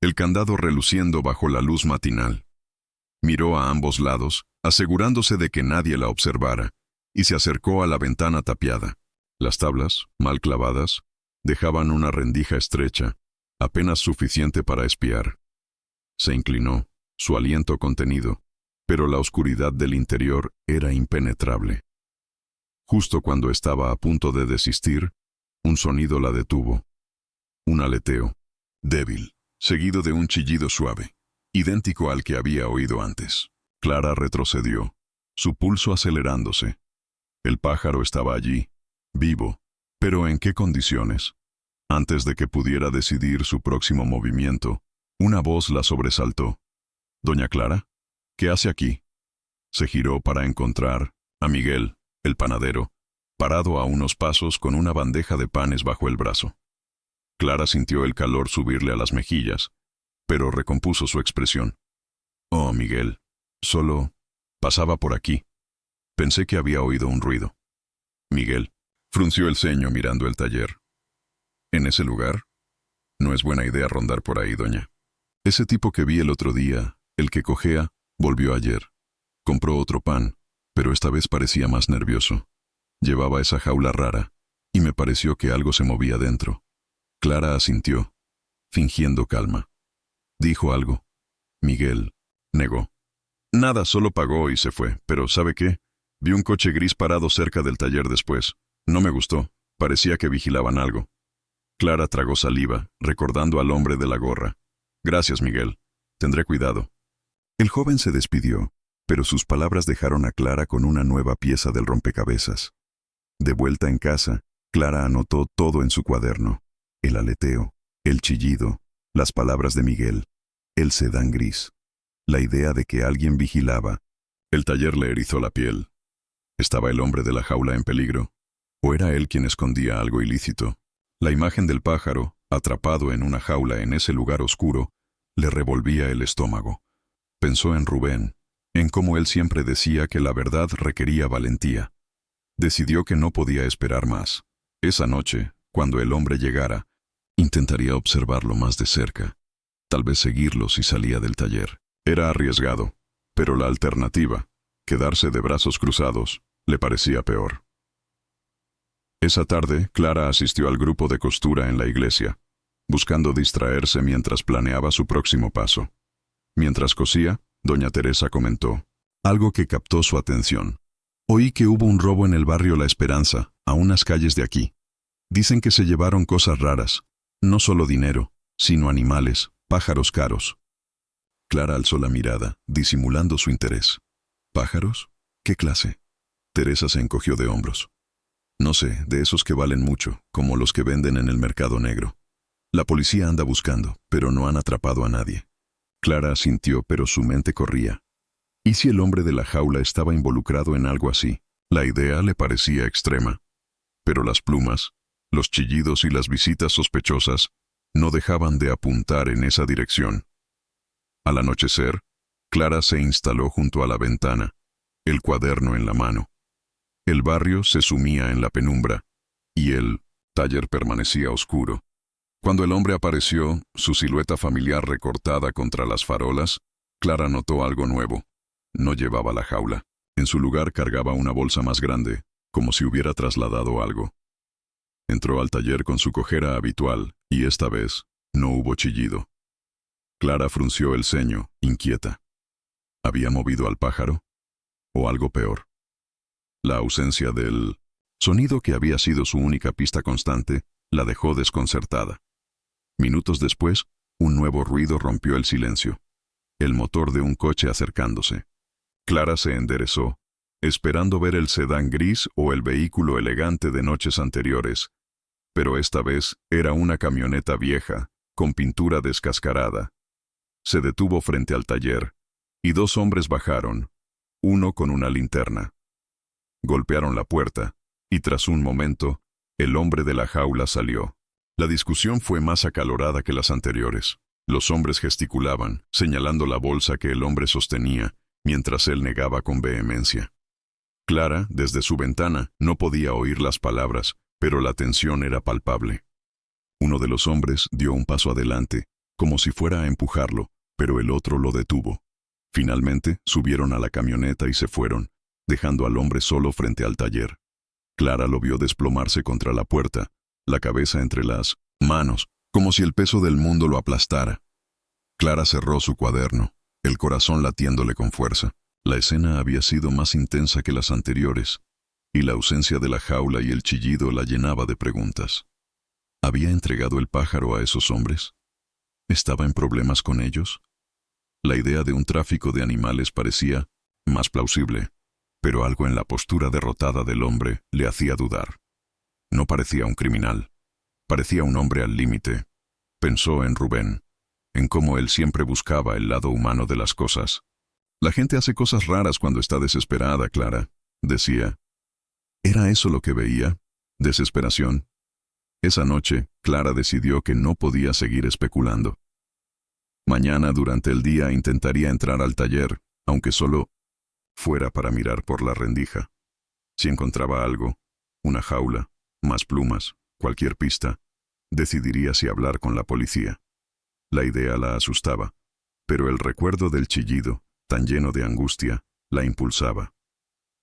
el candado reluciendo bajo la luz matinal. Miró a ambos lados, asegurándose de que nadie la observara, y se acercó a la ventana tapiada. Las tablas, mal clavadas, dejaban una rendija estrecha, apenas suficiente para espiar. Se inclinó, su aliento contenido, pero la oscuridad del interior era impenetrable. Justo cuando estaba a punto de desistir, un sonido la detuvo. Un aleteo, débil, seguido de un chillido suave, idéntico al que había oído antes. Clara retrocedió, su pulso acelerándose. El pájaro estaba allí, vivo, pero ¿en qué condiciones? Antes de que pudiera decidir su próximo movimiento, una voz la sobresaltó. «¿Doña Clara? ¿Qué hace aquí?» Se giró para encontrar a Miguel, el panadero, parado a unos pasos con una bandeja de panes bajo el brazo. Clara sintió el calor subirle a las mejillas, pero recompuso su expresión. «Oh, Miguel, solo pasaba por aquí. Pensé que había oído un ruido». Miguel frunció el ceño mirando el taller. «¿En ese lugar? No es buena idea rondar por ahí, doña. Ese tipo que vi el otro día, el que cojea, volvió ayer. Compró otro pan, pero esta vez parecía más nervioso. Llevaba esa jaula rara, y me pareció que algo se movía dentro. Clara asintió, fingiendo calma. Dijo algo. Miguel negó. Nada, solo pagó y se fue, pero ¿sabe qué? Vi un coche gris parado cerca del taller después. No me gustó, parecía que vigilaban algo. Clara tragó saliva, recordando al hombre de la gorra. Gracias, Miguel. Tendré cuidado. El joven se despidió, pero sus palabras dejaron a Clara con una nueva pieza del rompecabezas. De vuelta en casa, Clara anotó todo en su cuaderno. El aleteo, el chillido, las palabras de Miguel, el sedán gris, la idea de que alguien vigilaba. El taller le erizó la piel. ¿Estaba el hombre de la jaula en peligro? ¿O era él quien escondía algo ilícito? La imagen del pájaro, atrapado en una jaula en ese lugar oscuro, le revolvía el estómago. Pensó en Rubén, en cómo él siempre decía que la verdad requería valentía. Decidió que no podía esperar más. Esa noche, cuando el hombre llegara, intentaría observarlo más de cerca. Tal vez seguirlo si salía del taller. Era arriesgado, pero la alternativa, quedarse de brazos cruzados, le parecía peor. Esa tarde, Clara asistió al grupo de costura en la iglesia, buscando distraerse mientras planeaba su próximo paso. Mientras cosía, doña Teresa comentó algo que captó su atención. Oí que hubo un robo en el barrio La Esperanza, a unas calles de aquí. Dicen que se llevaron cosas raras, no solo dinero, sino animales, pájaros caros. Clara alzó la mirada, disimulando su interés. ¿Pájaros? ¿Qué clase? Teresa se encogió de hombros. No sé, de esos que valen mucho, como los que venden en el mercado negro. La policía anda buscando, pero no han atrapado a nadie. Clara asintió, pero su mente corría. ¿Y si el hombre de la jaula estaba involucrado en algo así? La idea le parecía extrema. Pero las plumas, los chillidos y las visitas sospechosas no dejaban de apuntar en esa dirección. Al anochecer, Clara se instaló junto a la ventana, el cuaderno en la mano. El barrio se sumía en la penumbra, y el taller permanecía oscuro. Cuando el hombre apareció, su silueta familiar recortada contra las farolas, Clara notó algo nuevo. No llevaba la jaula. En su lugar cargaba una bolsa más grande, como si hubiera trasladado algo. Entró al taller con su cojera habitual, y esta vez no hubo chillido. Clara frunció el ceño, inquieta. ¿Había movido al pájaro? ¿O algo peor? La ausencia del sonido que había sido su única pista constante la dejó desconcertada. Minutos después, un nuevo ruido rompió el silencio. El motor de un coche acercándose. Clara se enderezó, esperando ver el sedán gris o el vehículo elegante de noches anteriores. Pero esta vez era una camioneta vieja, con pintura descascarada. Se detuvo frente al taller, y dos hombres bajaron, uno con una linterna. Golpearon la puerta, y tras un momento, el hombre de la jaula salió. La discusión fue más acalorada que las anteriores. Los hombres gesticulaban, señalando la bolsa que el hombre sostenía, mientras él negaba con vehemencia. Clara, desde su ventana, no podía oír las palabras, pero la tensión era palpable. Uno de los hombres dio un paso adelante, como si fuera a empujarlo, pero el otro lo detuvo. Finalmente, subieron a la camioneta y se fueron, dejando al hombre solo frente al taller. Clara lo vio desplomarse contra la puerta, la cabeza entre las manos, como si el peso del mundo lo aplastara. Clara cerró su cuaderno, el corazón latiéndole con fuerza. La escena había sido más intensa que las anteriores, y la ausencia de la jaula y el chillido la llenaba de preguntas. ¿Había entregado el pájaro a esos hombres? ¿Estaba en problemas con ellos? La idea de un tráfico de animales parecía más plausible, pero algo en la postura derrotada del hombre le hacía dudar. No parecía un criminal. Parecía un hombre al límite. Pensó en Rubén, en cómo él siempre buscaba el lado humano de las cosas. La gente hace cosas raras cuando está desesperada, Clara, decía. ¿Era eso lo que veía? ¿Desesperación? Esa noche, Clara decidió que no podía seguir especulando. Mañana, durante el día, intentaría entrar al taller, aunque solo fuera para mirar por la rendija. Si encontraba algo, una jaula, más plumas, cualquier pista, decidiría si hablar con la policía. La idea la asustaba, pero el recuerdo del chillido, tan lleno de angustia, la impulsaba.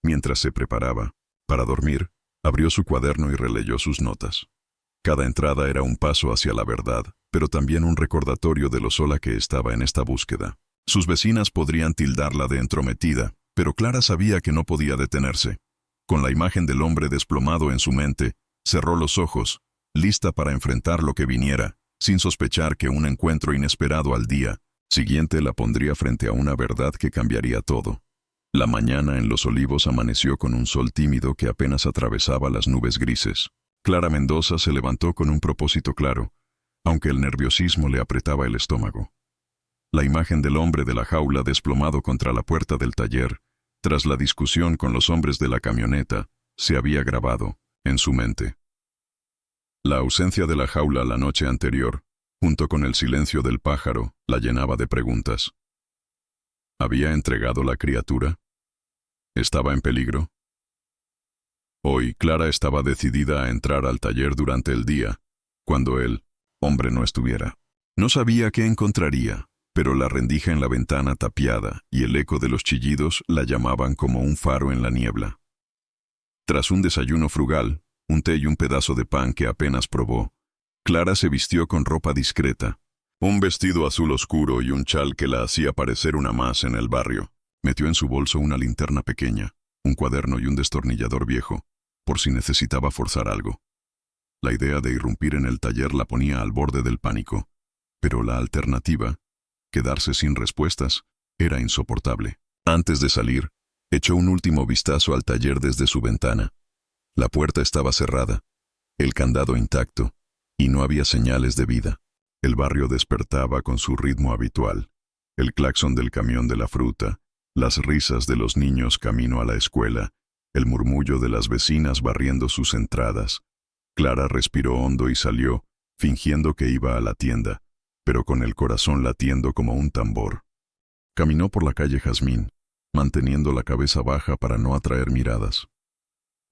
Mientras se preparaba para dormir, Abrió su cuaderno y releyó sus notas. Cada entrada era un paso hacia la verdad, pero también un recordatorio de lo sola que estaba en esta búsqueda. Sus vecinas podrían tildarla de entrometida, pero Clara sabía que no podía detenerse. Con la imagen del hombre desplomado en su mente, cerró los ojos, lista para enfrentar lo que viniera, sin sospechar que un encuentro inesperado al día siguiente la pondría frente a una verdad que cambiaría todo. La mañana en Los Olivos amaneció con un sol tímido que apenas atravesaba las nubes grises. Clara Mendoza se levantó con un propósito claro, aunque el nerviosismo le apretaba el estómago. La imagen del hombre de la jaula desplomado contra la puerta del taller, tras la discusión con los hombres de la camioneta, se había grabado en su mente. La ausencia de la jaula la noche anterior, junto con el silencio del pájaro, la llenaba de preguntas. ¿Había entregado la criatura? ¿Estaba en peligro? Hoy Clara estaba decidida a entrar al taller durante el día, cuando el hombre no estuviera. No sabía qué encontraría, pero la rendija en la ventana tapiada y el eco de los chillidos la llamaban como un faro en la niebla. Tras un desayuno frugal, un té y un pedazo de pan que apenas probó, Clara se vistió con ropa discreta, un vestido azul oscuro y un chal que la hacía parecer una más en el barrio. Metió en su bolso una linterna pequeña, un cuaderno y un destornillador viejo, por si necesitaba forzar algo. La idea de irrumpir en el taller la ponía al borde del pánico, pero la alternativa, quedarse sin respuestas, era insoportable. Antes de salir, echó un último vistazo al taller desde su ventana. La puerta estaba cerrada, el candado intacto, y no había señales de vida. El barrio despertaba con su ritmo habitual, el claxon del camión de la fruta, las risas de los niños camino a la escuela, el murmullo de las vecinas barriendo sus entradas. Clara respiró hondo y salió, fingiendo que iba a la tienda, pero con el corazón latiendo como un tambor. Caminó por la calle Jazmín, manteniendo la cabeza baja para no atraer miradas.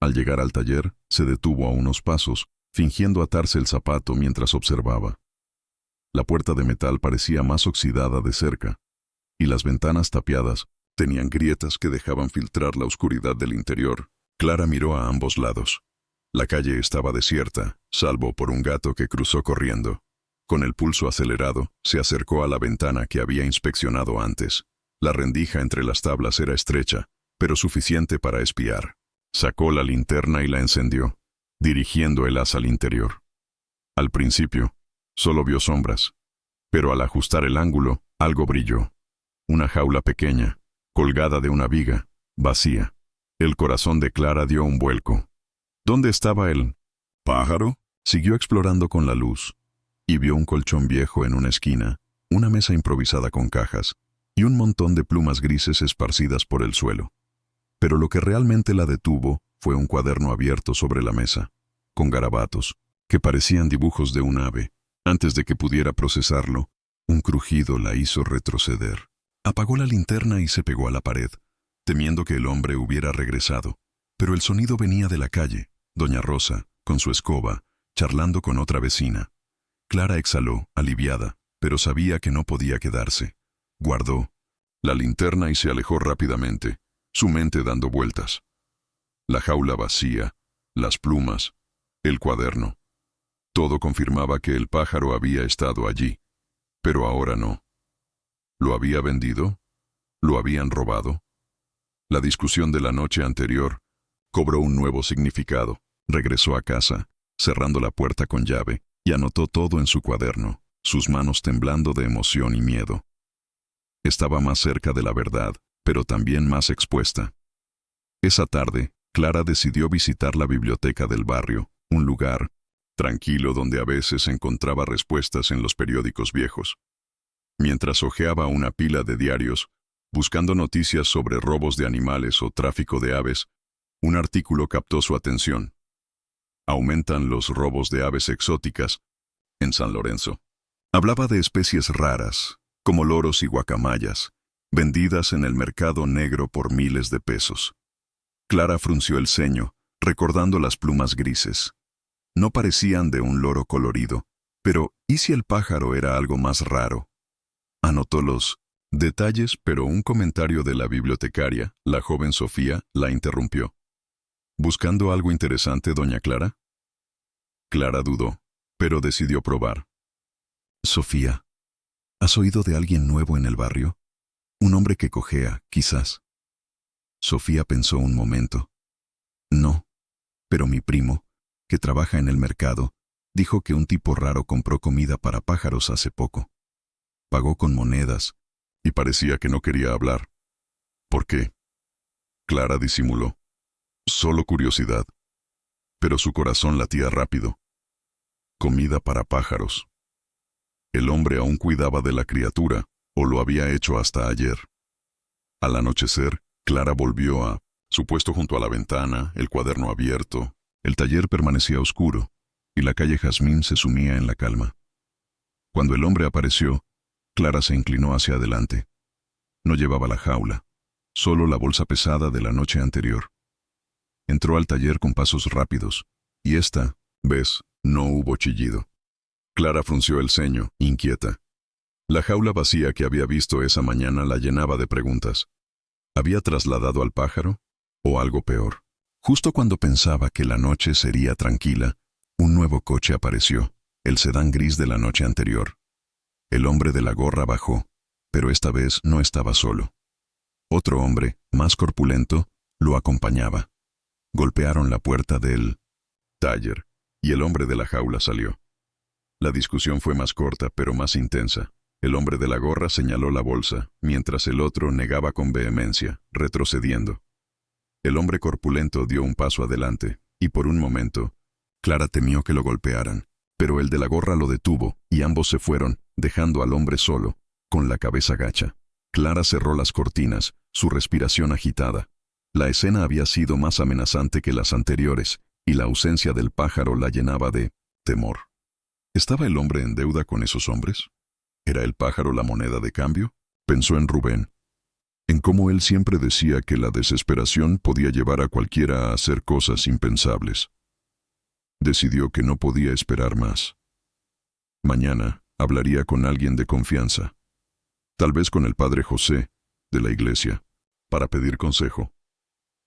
Al llegar al taller, se detuvo a unos pasos, fingiendo atarse el zapato mientras observaba. La puerta de metal parecía más oxidada de cerca, y las ventanas tapiadas tenían grietas que dejaban filtrar la oscuridad del interior. Clara miró a ambos lados. La calle estaba desierta, salvo por un gato que cruzó corriendo. Con el pulso acelerado, se acercó a la ventana que había inspeccionado antes. La rendija entre las tablas era estrecha, pero suficiente para espiar. Sacó la linterna y la encendió, dirigiendo el haz al interior. Al principio, solo vio sombras, pero al ajustar el ángulo, algo brilló. Una jaula pequeña, colgada de una viga, vacía. El corazón de Clara dio un vuelco. ¿Dónde estaba el pájaro? Siguió explorando con la luz, y vio un colchón viejo en una esquina, una mesa improvisada con cajas, y un montón de plumas grises esparcidas por el suelo. Pero lo que realmente la detuvo fue un cuaderno abierto sobre la mesa, con garabatos, que parecían dibujos de un ave. Antes de que pudiera procesarlo, un crujido la hizo retroceder. Apagó la linterna y se pegó a la pared, temiendo que el hombre hubiera regresado. Pero el sonido venía de la calle, doña Rosa, con su escoba, charlando con otra vecina. Clara exhaló, aliviada, pero sabía que no podía quedarse. Guardó la linterna y se alejó rápidamente, su mente dando vueltas. La jaula vacía, las plumas, el cuaderno. Todo confirmaba que el pájaro había estado allí, pero ahora no. ¿Lo había vendido? ¿Lo habían robado? La discusión de la noche anterior cobró un nuevo significado. Regresó a casa, cerrando la puerta con llave, y anotó todo en su cuaderno, sus manos temblando de emoción y miedo. Estaba más cerca de la verdad, pero también más expuesta. Esa tarde, Clara decidió visitar la biblioteca del barrio, un lugar tranquilo donde a veces encontraba respuestas en los periódicos viejos. Mientras hojeaba una pila de diarios, buscando noticias sobre robos de animales o tráfico de aves, un artículo captó su atención. Aumentan los robos de aves exóticas en San Lorenzo. Hablaba de especies raras, como loros y guacamayas, vendidas en el mercado negro por miles de pesos. Clara frunció el ceño, recordando las plumas grises. No parecían de un loro colorido, pero ¿y si el pájaro era algo más raro? Anotó los detalles, pero un comentario de la bibliotecaria, la joven Sofía, la interrumpió. ¿Buscando algo interesante, doña Clara? Clara dudó, pero decidió probar. Sofía, ¿has oído de alguien nuevo en el barrio? Un hombre que cojea, quizás. Sofía pensó un momento. No, pero mi primo, que trabaja en el mercado, dijo que un tipo raro compró comida para pájaros hace poco. Pagó con monedas, y parecía que no quería hablar. ¿Por qué? Clara disimuló. Solo curiosidad. Pero su corazón latía rápido. Comida para pájaros. El hombre aún cuidaba de la criatura, o lo había hecho hasta ayer. Al anochecer, Clara volvió a su puesto junto a la ventana, el cuaderno abierto. El taller permanecía oscuro, y la calle Jazmín se sumía en la calma. Cuando el hombre apareció, Clara se inclinó hacia adelante. No llevaba la jaula, solo la bolsa pesada de la noche anterior. Entró al taller con pasos rápidos, y esta vez no hubo chillido. Clara frunció el ceño, inquieta. La jaula vacía que había visto esa mañana la llenaba de preguntas. ¿Había trasladado al pájaro? ¿O algo peor? Justo cuando pensaba que la noche sería tranquila, un nuevo coche apareció, el sedán gris de la noche anterior. El hombre de la gorra bajó, pero esta vez no estaba solo. Otro hombre, más corpulento, lo acompañaba. Golpearon la puerta del taller, y el hombre de la jaula salió. La discusión fue más corta, pero más intensa. El hombre de la gorra señaló la bolsa, mientras el otro negaba con vehemencia, retrocediendo. El hombre corpulento dio un paso adelante, y por un momento, Clara temió que lo golpearan, pero el de la gorra lo detuvo, y ambos se fueron, dejando al hombre solo, con la cabeza gacha. Clara cerró las cortinas, su respiración agitada. La escena había sido más amenazante que las anteriores, y la ausencia del pájaro la llenaba de temor. ¿Estaba el hombre en deuda con esos hombres? ¿Era el pájaro la moneda de cambio? Pensó en Rubén, en cómo él siempre decía que la desesperación podía llevar a cualquiera a hacer cosas impensables. Decidió que no podía esperar más. Mañana hablaría con alguien de confianza, tal vez con el padre José, de la iglesia, para pedir consejo.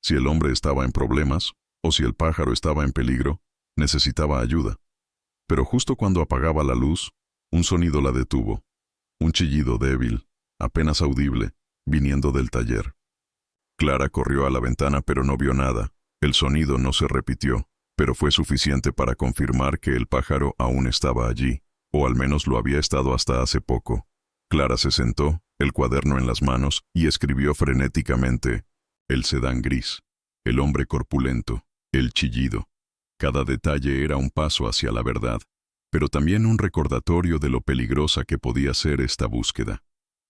Si el hombre estaba en problemas, o si el pájaro estaba en peligro, necesitaba ayuda. Pero justo cuando apagaba la luz, un sonido la detuvo. Un chillido débil, apenas audible, viniendo del taller. Clara corrió a la ventana pero no vio nada. El sonido no se repitió, pero fue suficiente para confirmar que el pájaro aún estaba allí, o al menos lo había estado hasta hace poco. Clara se sentó, el cuaderno en las manos, y escribió frenéticamente: el sedán gris, el hombre corpulento, el chillido. Cada detalle era un paso hacia la verdad, pero también un recordatorio de lo peligrosa que podía ser esta búsqueda.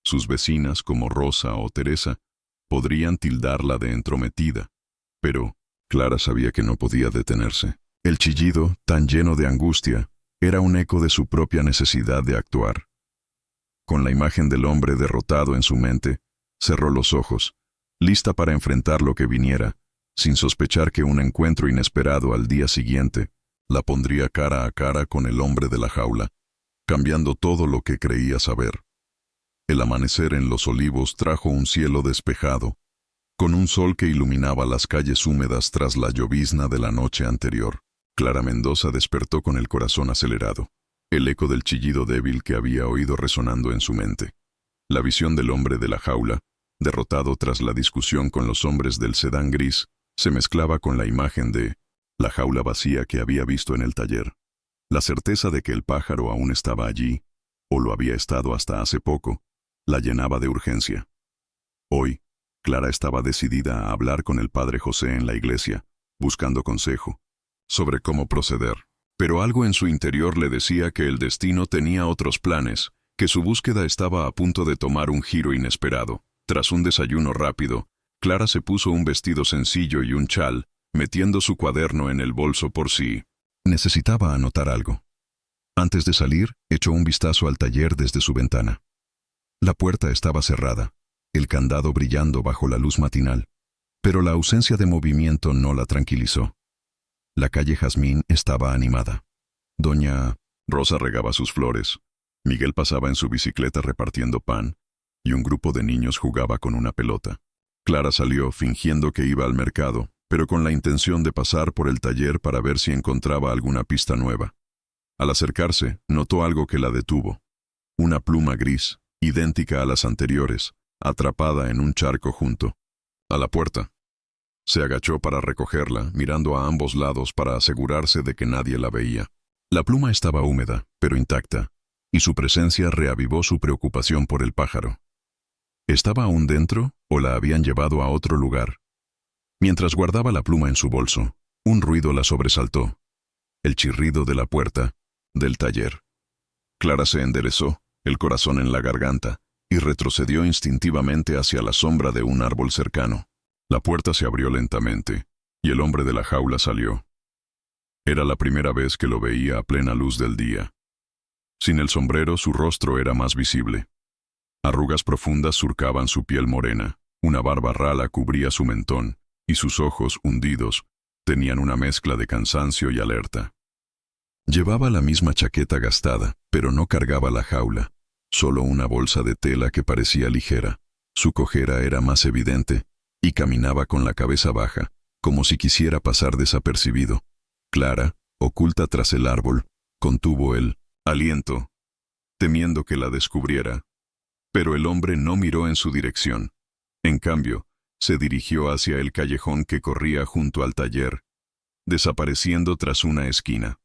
Sus vecinas, como Rosa o Teresa, podrían tildarla de entrometida, pero Clara sabía que no podía detenerse. El chillido, tan lleno de angustia, era un eco de su propia necesidad de actuar. Con la imagen del hombre derrotado en su mente, cerró los ojos, lista para enfrentar lo que viniera, sin sospechar que un encuentro inesperado al día siguiente la pondría cara a cara con el hombre de la jaula, cambiando todo lo que creía saber. El amanecer en Los Olivos trajo un cielo despejado, con un sol que iluminaba las calles húmedas tras la llovizna de la noche anterior. Clara Mendoza despertó con el corazón acelerado, el eco del chillido débil que había oído resonando en su mente. La visión del hombre de la jaula, derrotado tras la discusión con los hombres del sedán gris, se mezclaba con la imagen de la jaula vacía que había visto en el taller. La certeza de que el pájaro aún estaba allí, o lo había estado hasta hace poco, la llenaba de urgencia. Hoy, Clara estaba decidida a hablar con el padre José en la iglesia, buscando consejo sobre cómo proceder. Pero algo en su interior le decía que el destino tenía otros planes, que su búsqueda estaba a punto de tomar un giro inesperado. Tras un desayuno rápido, Clara se puso un vestido sencillo y un chal, metiendo su cuaderno en el bolso por si necesitaba anotar algo. Antes de salir, echó un vistazo al taller desde su ventana. La puerta estaba cerrada, el candado brillando bajo la luz matinal, pero la ausencia de movimiento no la tranquilizó. La calle Jazmín estaba animada. Doña Rosa regaba sus flores, Miguel pasaba en su bicicleta repartiendo pan, y un grupo de niños jugaba con una pelota. Clara salió fingiendo que iba al mercado, pero con la intención de pasar por el taller para ver si encontraba alguna pista nueva. Al acercarse, notó algo que la detuvo. Una pluma gris, idéntica a las anteriores, atrapada en un charco junto a la puerta. Se agachó para recogerla, mirando a ambos lados para asegurarse de que nadie la veía. La pluma estaba húmeda, pero intacta, y su presencia reavivó su preocupación por el pájaro. ¿Estaba aún dentro o la habían llevado a otro lugar? Mientras guardaba la pluma en su bolso, un ruido la sobresaltó. El chirrido de la puerta del taller. Clara se enderezó, el corazón en la garganta, y retrocedió instintivamente hacia la sombra de un árbol cercano. La puerta se abrió lentamente, y el hombre de la jaula salió. Era la primera vez que lo veía a plena luz del día. Sin el sombrero, su rostro era más visible. Arrugas profundas surcaban su piel morena, una barba rala cubría su mentón, y sus ojos, hundidos, tenían una mezcla de cansancio y alerta. Llevaba la misma chaqueta gastada, pero no cargaba la jaula, solo una bolsa de tela que parecía ligera. Su cojera era más evidente, y caminaba con la cabeza baja, como si quisiera pasar desapercibido. Clara, oculta tras el árbol, contuvo el aliento, temiendo que la descubriera. Pero el hombre no miró en su dirección. En cambio, se dirigió hacia el callejón que corría junto al taller, desapareciendo tras una esquina.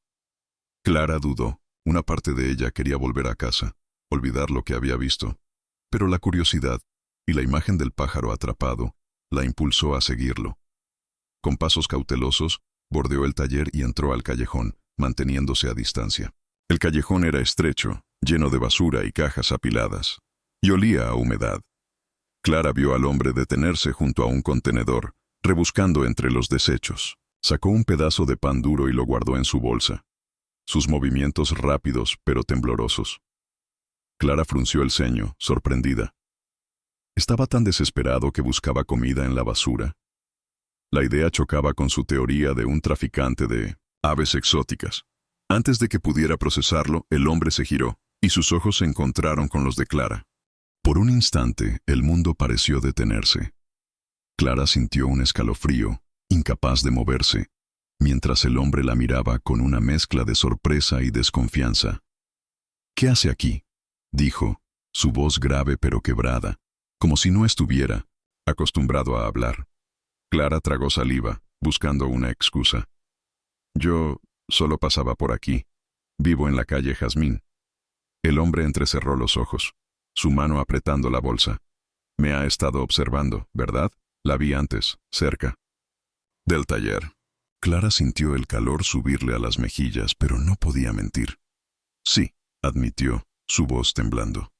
Clara dudó. Una parte de ella quería volver a casa, olvidar lo que había visto. Pero la curiosidad y la imagen del pájaro atrapado la impulsó a seguirlo. Con pasos cautelosos, bordeó el taller y entró al callejón, manteniéndose a distancia. El callejón era estrecho, lleno de basura y cajas apiladas, y olía a humedad. Clara vio al hombre detenerse junto a un contenedor, rebuscando entre los desechos. Sacó un pedazo de pan duro y lo guardó en su bolsa. Sus movimientos rápidos pero temblorosos. Clara frunció el ceño, sorprendida. Estaba tan desesperado que buscaba comida en la basura. La idea chocaba con su teoría de un traficante de aves exóticas. Antes de que pudiera procesarlo, el hombre se giró, y sus ojos se encontraron con los de Clara. Por un instante, el mundo pareció detenerse. Clara sintió un escalofrío, incapaz de moverse, mientras el hombre la miraba con una mezcla de sorpresa y desconfianza. «¿Qué hace aquí?», dijo, su voz grave pero quebrada, como si no estuviera acostumbrado a hablar. Clara tragó saliva, buscando una excusa. «Yo solo pasaba por aquí. Vivo en la calle Jazmín». El hombre entrecerró los ojos, su mano apretando la bolsa. «Me ha estado observando, ¿verdad? La vi antes, cerca del taller». Clara sintió el calor subirle a las mejillas, pero no podía mentir. «Sí», admitió, su voz temblando.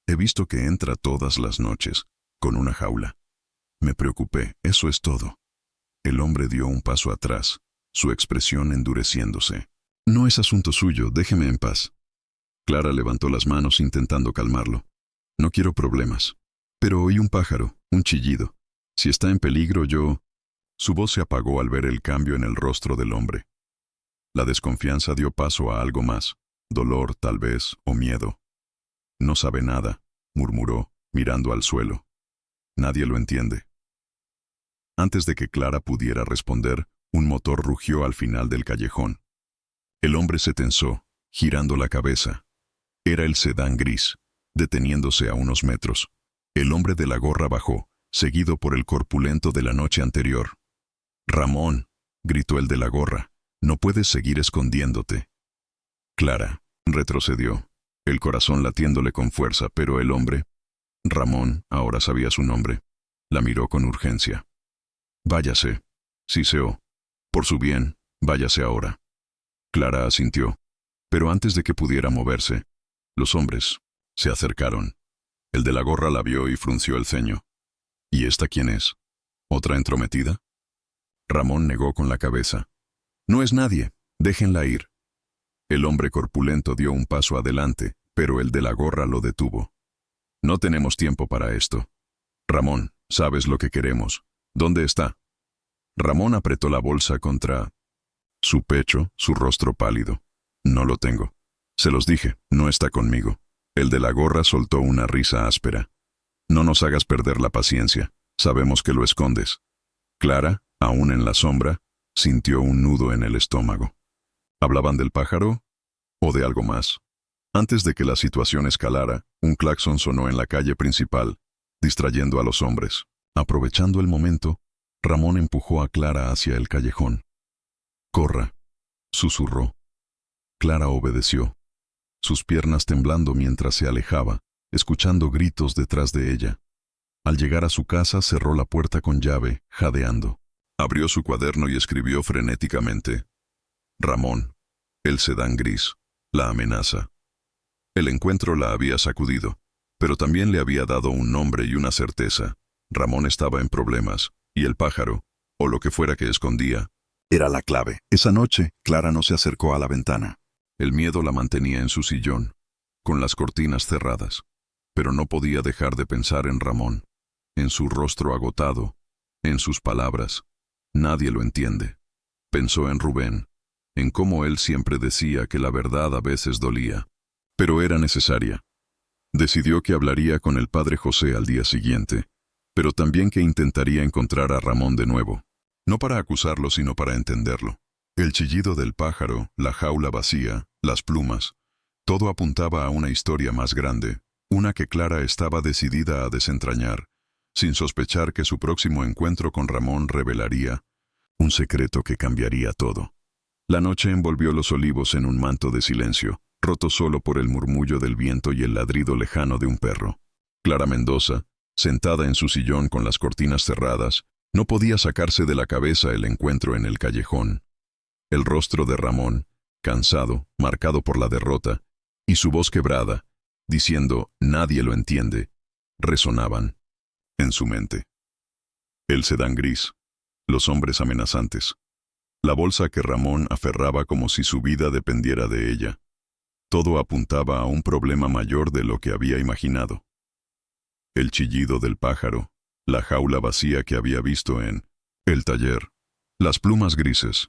«He visto que entra todas las noches, con una jaula. Me preocupé, eso es todo». El hombre dio un paso atrás, su expresión endureciéndose. «No es asunto suyo, déjeme en paz». Clara levantó las manos intentando calmarlo. «No quiero problemas. Pero oí un pájaro, un chillido. Si está en peligro, yo...» Su voz se apagó al ver el cambio en el rostro del hombre. La desconfianza dio paso a algo más, dolor tal vez, o miedo. «No sabe nada», murmuró, mirando al suelo. «Nadie lo entiende». Antes de que Clara pudiera responder, un motor rugió al final del callejón. El hombre se tensó, girando la cabeza. Era el sedán gris, deteniéndose a unos metros. El hombre de la gorra bajó, seguido por el corpulento de la noche anterior. «Ramón», gritó el de la gorra, «no puedes seguir escondiéndote». Clara retrocedió, el corazón latiéndole con fuerza, pero el hombre, Ramón, ahora sabía su nombre, la miró con urgencia. «Váyase», siseó. «Por su bien, váyase ahora». Clara asintió, pero antes de que pudiera moverse, los hombres se acercaron. El de la gorra la vio y frunció el ceño. «¿Y esta quién es? ¿Otra entrometida?». Ramón negó con la cabeza. «No es nadie, déjenla ir». El hombre corpulento dio un paso adelante, pero el de la gorra lo detuvo. «No tenemos tiempo para esto. Ramón, sabes lo que queremos. ¿Dónde está?». Ramón apretó la bolsa contra su pecho, su rostro pálido. «No lo tengo. Se los dije, no está conmigo». El de la gorra soltó una risa áspera. «No nos hagas perder la paciencia. Sabemos que lo escondes». Clara, Aún en la sombra, sintió un nudo en el estómago. ¿Hablaban del pájaro o de algo más? Antes de que la situación escalara, un claxon sonó en la calle principal, distrayendo a los hombres. Aprovechando el momento, Ramón empujó a Clara hacia el callejón. «Corra», susurró. Clara obedeció, sus piernas temblando mientras se alejaba, escuchando gritos detrás de ella. Al llegar a su casa, cerró la puerta con llave, jadeando. Abrió su cuaderno y escribió frenéticamente: Ramón, el sedán gris, la amenaza. El encuentro la había sacudido, pero también le había dado un nombre y una certeza. Ramón estaba en problemas, y el pájaro, o lo que fuera que escondía, era la clave. Esa noche, Clara no se acercó a la ventana. El miedo la mantenía en su sillón, con las cortinas cerradas, pero no podía dejar de pensar en Ramón, en su rostro agotado, en sus palabras. Nadie lo entiende. Pensó en Rubén, en cómo él siempre decía que la verdad a veces dolía, pero era necesaria. Decidió que hablaría con el padre José al día siguiente, pero también que intentaría encontrar a Ramón de nuevo, no para acusarlo sino para entenderlo. El chillido del pájaro, la jaula vacía, las plumas, todo apuntaba a una historia más grande, una que Clara estaba decidida a desentrañar, sin sospechar que su próximo encuentro con Ramón revelaría un secreto que cambiaría todo. La noche envolvió los olivos en un manto de silencio, roto solo por el murmullo del viento y el ladrido lejano de un perro. Clara Mendoza, sentada en su sillón con las cortinas cerradas, no podía sacarse de la cabeza el encuentro en el callejón. El rostro de Ramón, cansado, marcado por la derrota, y su voz quebrada, diciendo «nadie lo entiende», resonaban en su mente. El sedán gris, los hombres amenazantes, la bolsa que Ramón aferraba como si su vida dependiera de ella. Todo apuntaba a un problema mayor de lo que había imaginado. El chillido del pájaro, la jaula vacía que había visto en el taller, las plumas grises,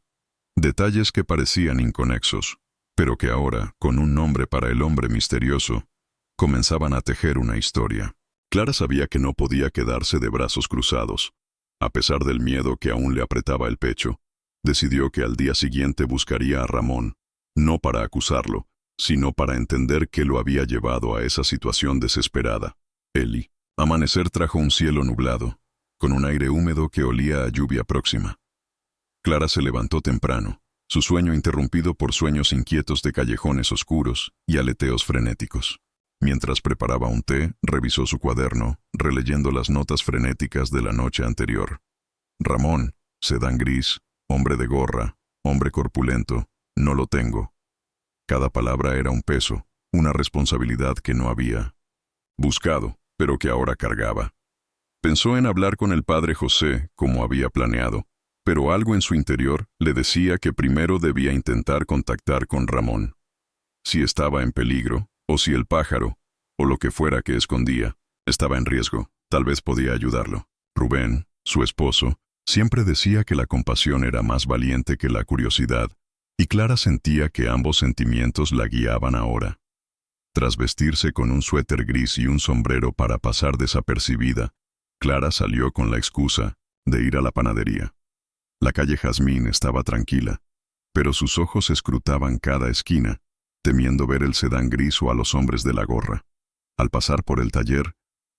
detalles que parecían inconexos, pero que ahora, con un nombre para el hombre misterioso, comenzaban a tejer una historia. Clara sabía que no podía quedarse de brazos cruzados. A pesar del miedo que aún le apretaba el pecho, decidió que al día siguiente buscaría a Ramón, no para acusarlo, sino para entender qué lo había llevado a esa situación desesperada. Eli. Amanecer trajo un cielo nublado, con un aire húmedo que olía a lluvia próxima. Clara se levantó temprano, su sueño interrumpido por sueños inquietos de callejones oscuros y aleteos frenéticos. Mientras preparaba un té, revisó su cuaderno, releyendo las notas frenéticas de la noche anterior. Ramón, sedán gris, hombre de gorra, hombre corpulento, no lo tengo. Cada palabra era un peso, una responsabilidad que no había buscado, pero que ahora cargaba. Pensó en hablar con el padre José, como había planeado, pero algo en su interior le decía que primero debía intentar contactar con Ramón. Si estaba en peligro, o si el pájaro, o lo que fuera que escondía, estaba en riesgo, tal vez podía ayudarlo. Rubén, su esposo, siempre decía que la compasión era más valiente que la curiosidad, y Clara sentía que ambos sentimientos la guiaban ahora. Tras vestirse con un suéter gris y un sombrero para pasar desapercibida, Clara salió con la excusa de ir a la panadería. La calle Jazmín estaba tranquila, pero sus ojos escrutaban cada esquina, temiendo ver el sedán gris o a los hombres de la gorra. Al pasar por el taller,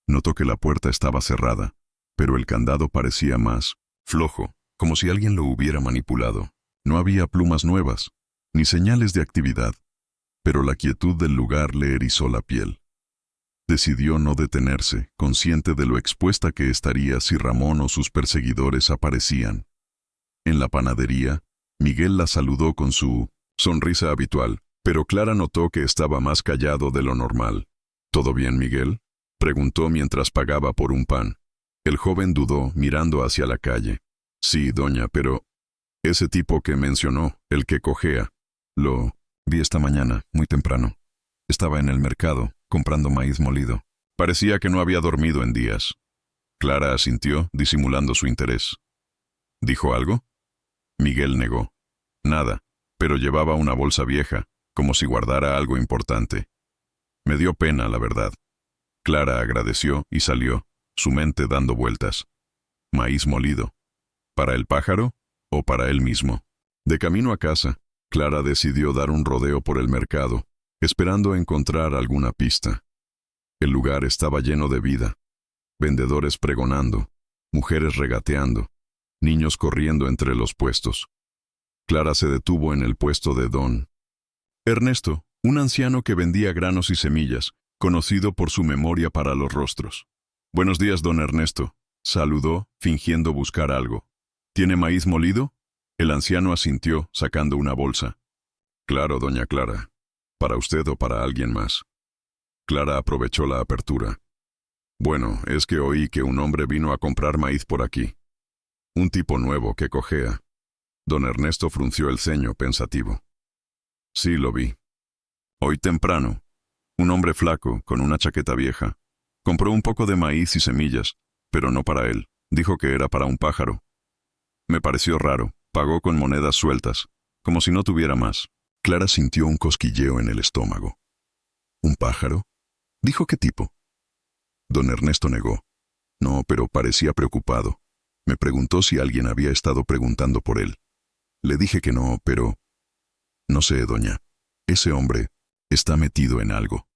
notó que la puerta estaba cerrada, pero el candado parecía más flojo, como si alguien lo hubiera manipulado. No había plumas nuevas, ni señales de actividad, pero la quietud del lugar le erizó la piel. Decidió no detenerse, consciente de lo expuesta que estaría si Ramón o sus perseguidores aparecían. En la panadería, Miguel la saludó con su sonrisa habitual, pero Clara notó que estaba más callado de lo normal. «¿Todo bien, Miguel?», preguntó mientras pagaba por un pan. El joven dudó, mirando hacia la calle. «Sí, doña, pero ese tipo que mencionó, el que cojea, lo vi esta mañana, muy temprano. Estaba en el mercado, comprando maíz molido. Parecía que no había dormido en días». Clara asintió, disimulando su interés. ¿Dijo algo? Miguel negó. Nada, pero llevaba una bolsa vieja, como si guardara algo importante. Me dio pena, la verdad. Clara agradeció y salió, su mente dando vueltas. Maíz molido. ¿Para el pájaro o para él mismo? De camino a casa, Clara decidió dar un rodeo por el mercado, esperando encontrar alguna pista. El lugar estaba lleno de vida. Vendedores pregonando, mujeres regateando, niños corriendo entre los puestos. Clara se detuvo en el puesto de don Ernesto, un anciano que vendía granos y semillas, conocido por su memoria para los rostros. «Buenos días, don Ernesto», saludó, fingiendo buscar algo. «¿Tiene maíz molido?». El anciano asintió, sacando una bolsa. «Claro, doña Clara. ¿Para usted o para alguien más?». Clara aprovechó la apertura. «Bueno, es que oí que un hombre vino a comprar maíz por aquí. Un tipo nuevo que cojea». Don Ernesto frunció el ceño, pensativo. «Sí, lo vi. Hoy temprano, un hombre flaco, con una chaqueta vieja, compró un poco de maíz y semillas, pero no para él. Dijo que era para un pájaro. Me pareció raro. Pagó con monedas sueltas, como si no tuviera más». Clara sintió un cosquilleo en el estómago. «¿Un pájaro?». «¿Dijo qué tipo?». Don Ernesto negó. «No, pero parecía preocupado. Me preguntó si alguien había estado preguntando por él. Le dije que no, pero... No sé, doña. Ese hombre está metido en algo».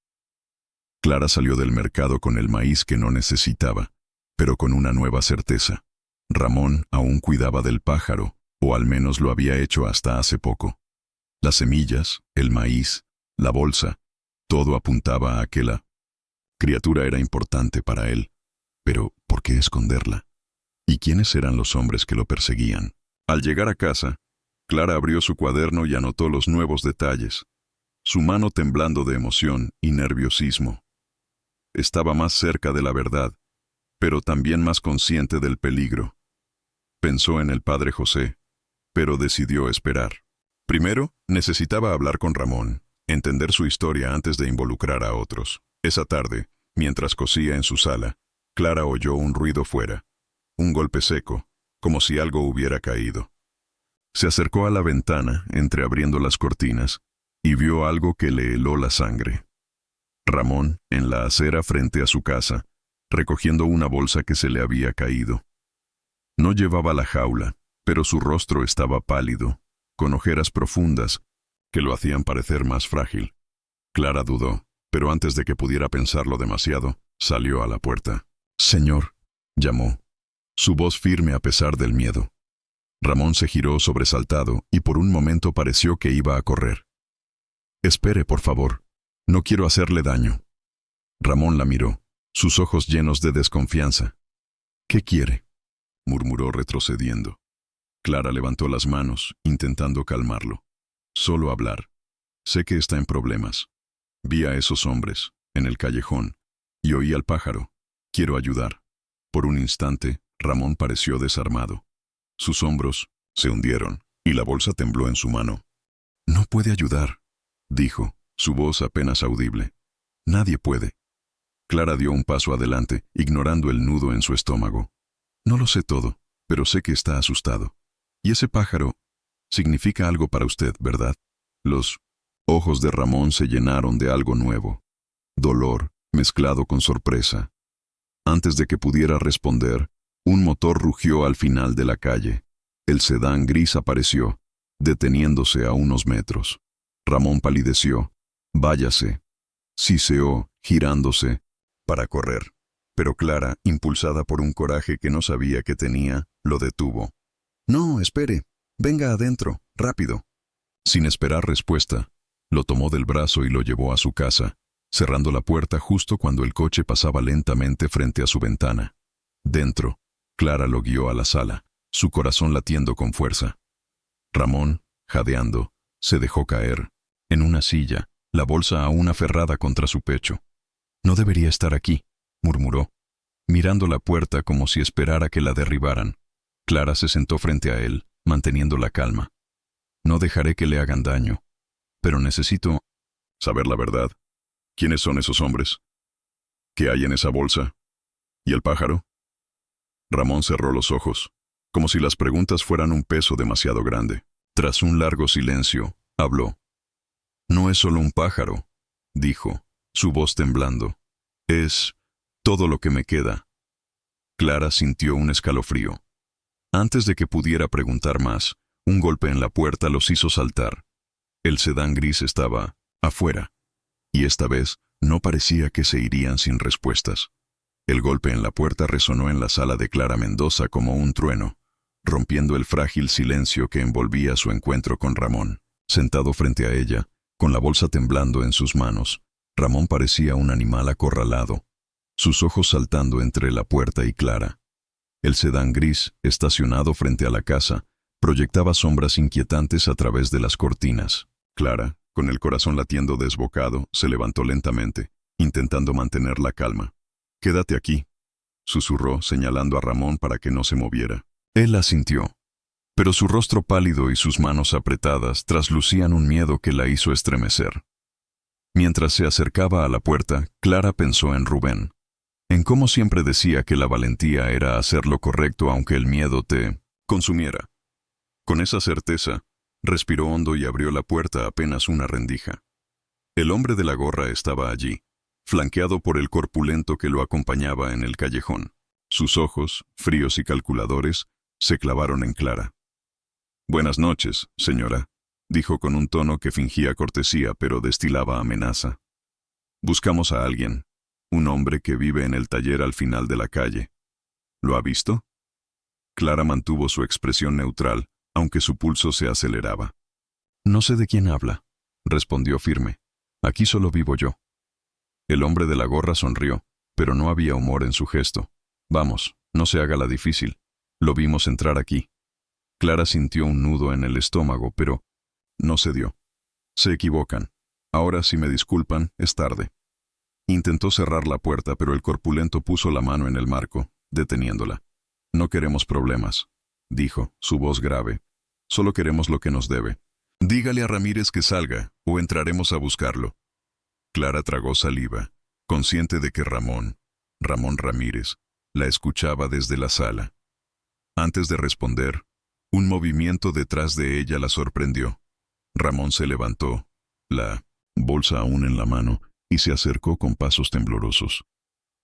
Clara salió del mercado con el maíz que no necesitaba, pero con una nueva certeza. Ramón aún cuidaba del pájaro, o al menos lo había hecho hasta hace poco. Las semillas, el maíz, la bolsa, todo apuntaba a que la criatura era importante para él. Pero, ¿por qué esconderla? ¿Y quiénes eran los hombres que lo perseguían? Al llegar a casa, Clara abrió su cuaderno y anotó los nuevos detalles, su mano temblando de emoción y nerviosismo. Estaba más cerca de la verdad, pero también más consciente del peligro. Pensó en el padre José, pero decidió esperar. Primero, necesitaba hablar con Ramón, entender su historia antes de involucrar a otros. Esa tarde, mientras cosía en su sala, Clara oyó un ruido fuera, un golpe seco, como si algo hubiera caído. Se acercó a la ventana, entreabriendo las cortinas, y vio algo que le heló la sangre. Ramón, en la acera frente a su casa, recogiendo una bolsa que se le había caído. No llevaba la jaula, pero su rostro estaba pálido, con ojeras profundas que lo hacían parecer más frágil. Clara dudó, pero antes de que pudiera pensarlo demasiado, salió a la puerta. «Señor», llamó, su voz firme a pesar del miedo. Ramón se giró sobresaltado y por un momento pareció que iba a correr. «Espere, por favor. No quiero hacerle daño». Ramón la miró, sus ojos llenos de desconfianza. «¿Qué quiere?», murmuró retrocediendo. Clara levantó las manos, intentando calmarlo. «Solo hablar. Sé que está en problemas. Vi a esos hombres, en el callejón, y oí al pájaro. Quiero ayudar». Por un instante, Ramón pareció desarmado. Sus hombros se hundieron, y la bolsa tembló en su mano. «No puede ayudar», dijo, su voz apenas audible. «Nadie puede». Clara dio un paso adelante, ignorando el nudo en su estómago. «No lo sé todo, pero sé que está asustado. Y ese pájaro significa algo para usted, ¿verdad?». Los ojos de Ramón se llenaron de algo nuevo, dolor mezclado con sorpresa. Antes de que pudiera responder, un motor rugió al final de la calle. El sedán gris apareció, deteniéndose a unos metros. Ramón palideció. «Váyase», siseó, girándose, para correr. Pero Clara, impulsada por un coraje que no sabía que tenía, lo detuvo. «No, espere. Venga adentro, rápido». Sin esperar respuesta, lo tomó del brazo y lo llevó a su casa, cerrando la puerta justo cuando el coche pasaba lentamente frente a su ventana. Dentro, Clara lo guió a la sala, su corazón latiendo con fuerza. Ramón, jadeando, se dejó caer, en una silla, la bolsa aún aferrada contra su pecho. «No debería estar aquí», murmuró, mirando la puerta como si esperara que la derribaran. Clara se sentó frente a él, manteniendo la calma. «No dejaré que le hagan daño, pero necesito saber la verdad. ¿Quiénes son esos hombres? ¿Qué hay en esa bolsa? ¿Y el pájaro?». Ramón cerró los ojos, como si las preguntas fueran un peso demasiado grande. Tras un largo silencio, habló. «No es solo un pájaro», dijo, su voz temblando. «Es todo lo que me queda». Clara sintió un escalofrío. Antes de que pudiera preguntar más, un golpe en la puerta los hizo saltar. El sedán gris estaba afuera, y esta vez no parecía que se irían sin respuestas. El golpe en la puerta resonó en la sala de Clara Mendoza como un trueno, rompiendo el frágil silencio que envolvía su encuentro con Ramón. Sentado frente a ella, con la bolsa temblando en sus manos, Ramón parecía un animal acorralado, sus ojos saltando entre la puerta y Clara. El sedán gris, estacionado frente a la casa, proyectaba sombras inquietantes a través de las cortinas. Clara, con el corazón latiendo desbocado, se levantó lentamente, intentando mantener la calma. «Quédate aquí», susurró, señalando a Ramón para que no se moviera. Él asintió, pero su rostro pálido y sus manos apretadas traslucían un miedo que la hizo estremecer. Mientras se acercaba a la puerta, Clara pensó en Rubén, en cómo siempre decía que la valentía era hacer lo correcto aunque el miedo te consumiera. Con esa certeza, respiró hondo y abrió la puerta apenas una rendija. El hombre de la gorra estaba allí, flanqueado por el corpulento que lo acompañaba en el callejón. Sus ojos, fríos y calculadores, se clavaron en Clara. «Buenas noches, señora», dijo con un tono que fingía cortesía pero destilaba amenaza. «Buscamos a alguien, un hombre que vive en el taller al final de la calle. ¿Lo ha visto?» Clara mantuvo su expresión neutral, aunque su pulso se aceleraba. «No sé de quién habla», respondió firme. «Aquí solo vivo yo». El hombre de la gorra sonrió, pero no había humor en su gesto. «Vamos, no se haga la difícil. Lo vimos entrar aquí». Clara sintió un nudo en el estómago, pero no cedió. «Se equivocan. Ahora, si me disculpan, es tarde». Intentó cerrar la puerta, pero el corpulento puso la mano en el marco, deteniéndola. «No queremos problemas», dijo, su voz grave. «Solo queremos lo que nos debe. Dígale a Ramírez que salga, o entraremos a buscarlo». Clara tragó saliva, consciente de que Ramón Ramírez, la escuchaba desde la sala. Antes de responder, un movimiento detrás de ella la sorprendió. Ramón se levantó, la bolsa aún en la mano, y se acercó con pasos temblorosos.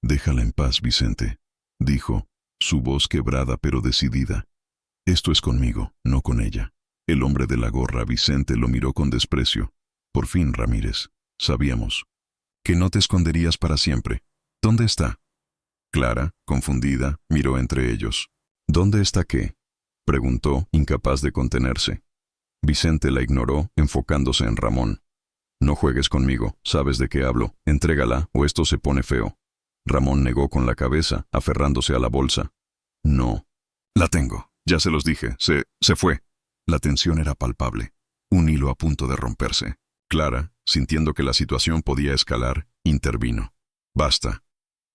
«Déjala en paz, Vicente», dijo, su voz quebrada pero decidida. «Esto es conmigo, no con ella». El hombre de la gorra, Vicente, lo miró con desprecio. «Por fin, Ramírez, sabíamos que no te esconderías para siempre. ¿Dónde está?» Clara, confundida, miró entre ellos. «¿Dónde está qué?», preguntó, incapaz de contenerse. Vicente la ignoró, enfocándose en Ramón. «No juegues conmigo, sabes de qué hablo. Entrégala, o esto se pone feo». Ramón negó con la cabeza, aferrándose a la bolsa. «No. La tengo. Ya se los dije. Se fue». La tensión era palpable. Un hilo a punto de romperse. Clara, sintiendo que la situación podía escalar, intervino. «Basta.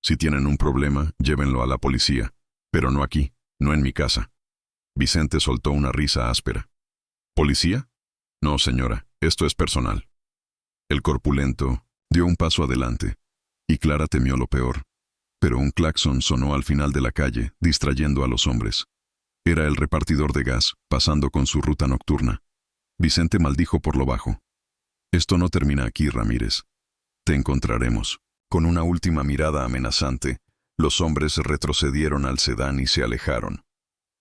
Si tienen un problema, llévenlo a la policía. Pero no aquí, no en mi casa». Vicente soltó una risa áspera. «¿Policía? No, señora, esto es personal». El corpulento dio un paso adelante, y Clara temió lo peor. Pero un claxon sonó al final de la calle, distrayendo a los hombres. Era el repartidor de gas, pasando con su ruta nocturna. Vicente maldijo por lo bajo. «Esto no termina aquí, Ramírez. Te encontraremos». Con una última mirada amenazante, los hombres retrocedieron al sedán y se alejaron,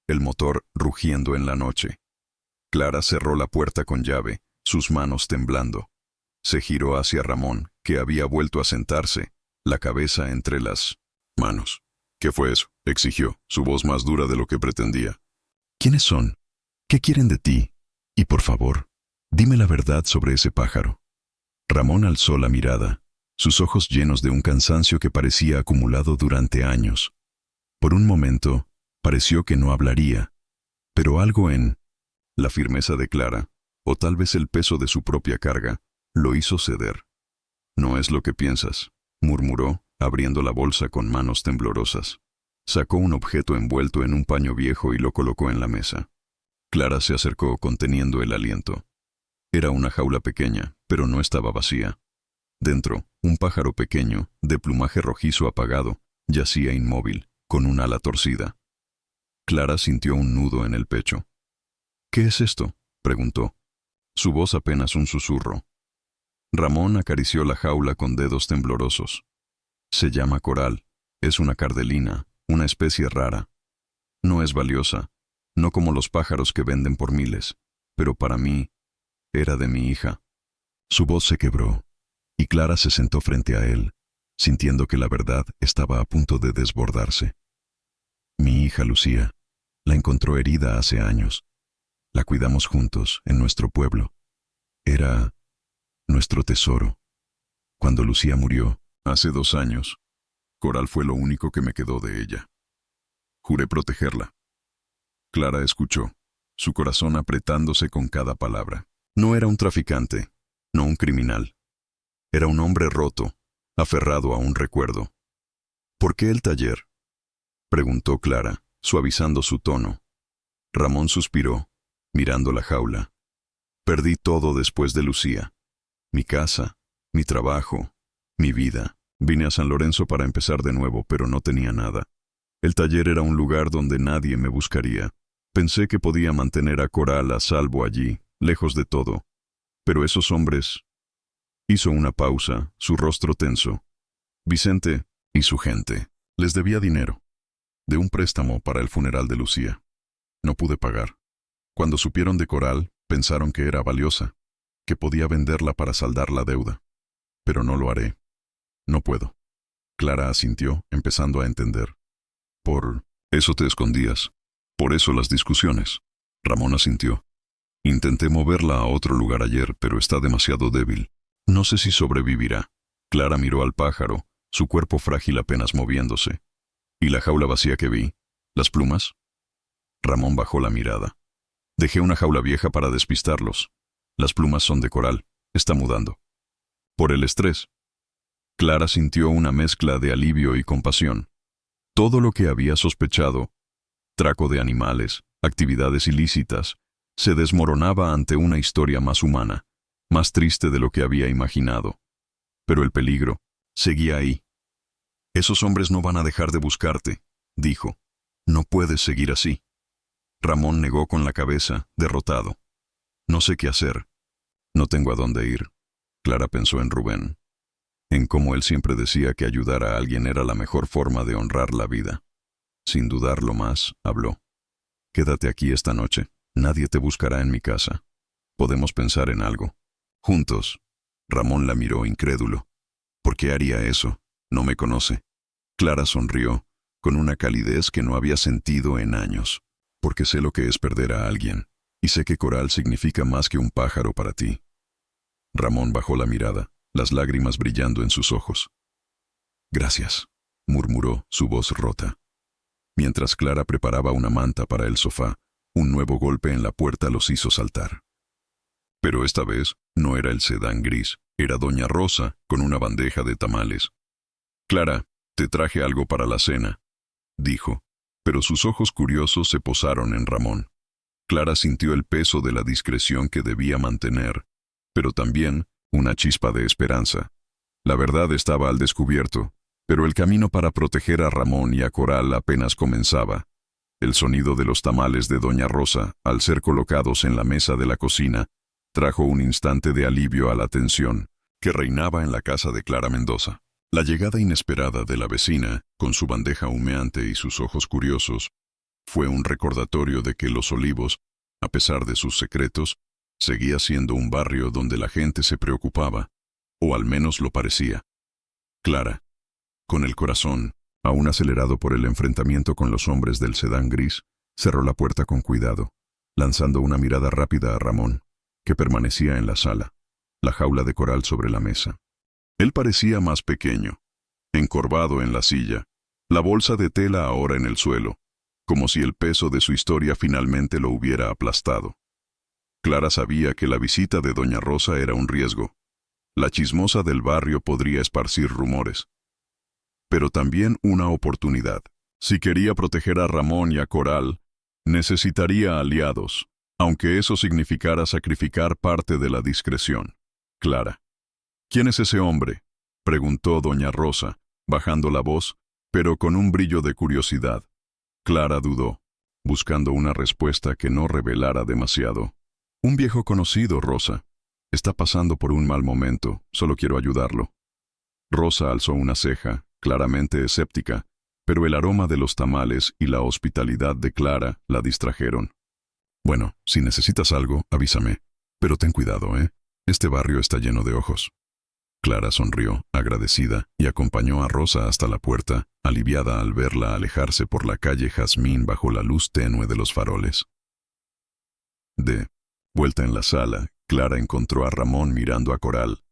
el motor rugiendo en la noche. Clara cerró la puerta con llave, sus manos temblando. Se giró hacia Ramón, que había vuelto a sentarse, la cabeza entre las manos. «¿Qué fue eso?», exigió, su voz más dura de lo que pretendía. «¿Quiénes son? ¿Qué quieren de ti? Y por favor, dime la verdad sobre ese pájaro». Ramón alzó la mirada, sus ojos llenos de un cansancio que parecía acumulado durante años. Por un momento, pareció que no hablaría, pero algo en la firmeza de Clara, o tal vez el peso de su propia carga, lo hizo ceder. «No es lo que piensas», murmuró, abriendo la bolsa con manos temblorosas. Sacó un objeto envuelto en un paño viejo y lo colocó en la mesa. Clara se acercó conteniendo el aliento. Era una jaula pequeña, pero no estaba vacía. Dentro, un pájaro pequeño, de plumaje rojizo apagado, yacía inmóvil, con un ala torcida. Clara sintió un nudo en el pecho. «¿Qué es esto?», preguntó. Su voz apenas un susurro. Ramón acarició la jaula con dedos temblorosos. «Se llama coral. Es una cardelina, una especie rara. No es valiosa. no como los pájaros que venden por miles, pero para mí era de mi hija. Su voz se quebró, y Clara se sentó frente a él, sintiendo que la verdad estaba a punto de desbordarse. Mi hija Lucía la encontró herida hace años. La cuidamos juntos en nuestro pueblo. Era nuestro tesoro. Cuando Lucía murió, hace 2 años, Coral fue lo único que me quedó de ella. Juré protegerla. Clara escuchó, su corazón apretándose con cada palabra. No era un traficante, no un criminal. Era un hombre roto, aferrado a un recuerdo. ¿Por qué el taller?, preguntó Clara, suavizando su tono. Ramón suspiró, mirando la jaula. Perdí todo después de Lucía. Mi casa, mi trabajo, mi vida. Vine a San Lorenzo para empezar de nuevo, pero no tenía nada. El taller era un lugar donde nadie me buscaría. Pensé que podía mantener a Coral a salvo allí, lejos de todo. Pero esos hombres... Hizo una pausa, su rostro tenso. Vicente y su gente. Les debía dinero. De un préstamo para el funeral de Lucía. No pude pagar. Cuando supieron de Coral, pensaron que era valiosa, que podía venderla para saldar la deuda. Pero no lo haré. No puedo. Clara asintió, empezando a entender. Por eso te escondías. Por eso las discusiones. Ramón asintió. Intenté moverla a otro lugar ayer, pero está demasiado débil. No sé si sobrevivirá. Clara miró al pájaro, su cuerpo frágil apenas moviéndose. ¿Y la jaula vacía que vi? ¿Las plumas? Ramón bajó la mirada. Dejé una jaula vieja para despistarlos. Las plumas son de Coral. Está mudando. Por el estrés. Clara sintió una mezcla de alivio y compasión. Todo lo que había sospechado, traco de animales, actividades ilícitas, se desmoronaba ante una historia más humana, más triste de lo que había imaginado. Pero el peligro seguía ahí. Esos hombres no van a dejar de buscarte, dijo. No puedes seguir así. Ramón negó con la cabeza, derrotado. No sé qué hacer. No tengo a dónde ir. Clara pensó en Rubén, en cómo él siempre decía que ayudar a alguien era la mejor forma de honrar la vida. Sin dudarlo más, habló. Quédate aquí esta noche. Nadie te buscará en mi casa. Podemos pensar en algo. Juntos. Ramón la miró incrédulo. ¿Por qué haría eso? No me conoce. Clara sonrió, con una calidez que no había sentido en años. Porque sé lo que es perder a alguien, y sé que Coral significa más que un pájaro para ti. Ramón bajó la mirada, las lágrimas brillando en sus ojos. Gracias, murmuró, su voz rota. Mientras Clara preparaba una manta para el sofá, un nuevo golpe en la puerta los hizo saltar. Pero esta vez no era el sedán gris, era doña Rosa con una bandeja de tamales. Clara, te traje algo para la cena, dijo, pero sus ojos curiosos se posaron en Ramón. Clara sintió el peso de la discreción que debía mantener, pero también una chispa de esperanza. La verdad estaba al descubierto, pero el camino para proteger a Ramón y a Coral apenas comenzaba. El sonido de los tamales de doña Rosa, al ser colocados en la mesa de la cocina, trajo un instante de alivio a la tensión que reinaba en la casa de Clara Mendoza. La llegada inesperada de la vecina, con su bandeja humeante y sus ojos curiosos, fue un recordatorio de que Los Olivos, a pesar de sus secretos, seguía siendo un barrio donde la gente se preocupaba, o al menos lo parecía. Clara, con el corazón, aún acelerado por el enfrentamiento con los hombres del sedán gris, cerró la puerta con cuidado, lanzando una mirada rápida a Ramón, que permanecía en la sala, la jaula de Coral sobre la mesa. Él parecía más pequeño, encorvado en la silla, la bolsa de tela ahora en el suelo, como si el peso de su historia finalmente lo hubiera aplastado. Clara sabía que la visita de doña Rosa era un riesgo. La chismosa del barrio podría esparcir rumores. Pero también una oportunidad. Si quería proteger a Ramón y a Coral, necesitaría aliados, aunque eso significara sacrificar parte de la discreción. Clara. ¿Quién es ese hombre?, preguntó doña Rosa, bajando la voz, pero con un brillo de curiosidad. Clara dudó, buscando una respuesta que no revelara demasiado. Un viejo conocido, Rosa. Está pasando por un mal momento, solo quiero ayudarlo. Rosa alzó una ceja, claramente escéptica, pero el aroma de los tamales y la hospitalidad de Clara la distrajeron. Bueno, si necesitas algo, avísame, pero ten cuidado, ¿eh? Este barrio está lleno de ojos. Clara sonrió, agradecida, y acompañó a Rosa hasta la puerta, aliviada al verla alejarse por la calle Jazmín bajo la luz tenue de los faroles. De vuelta en la sala, Clara encontró a Ramón mirando a Coral,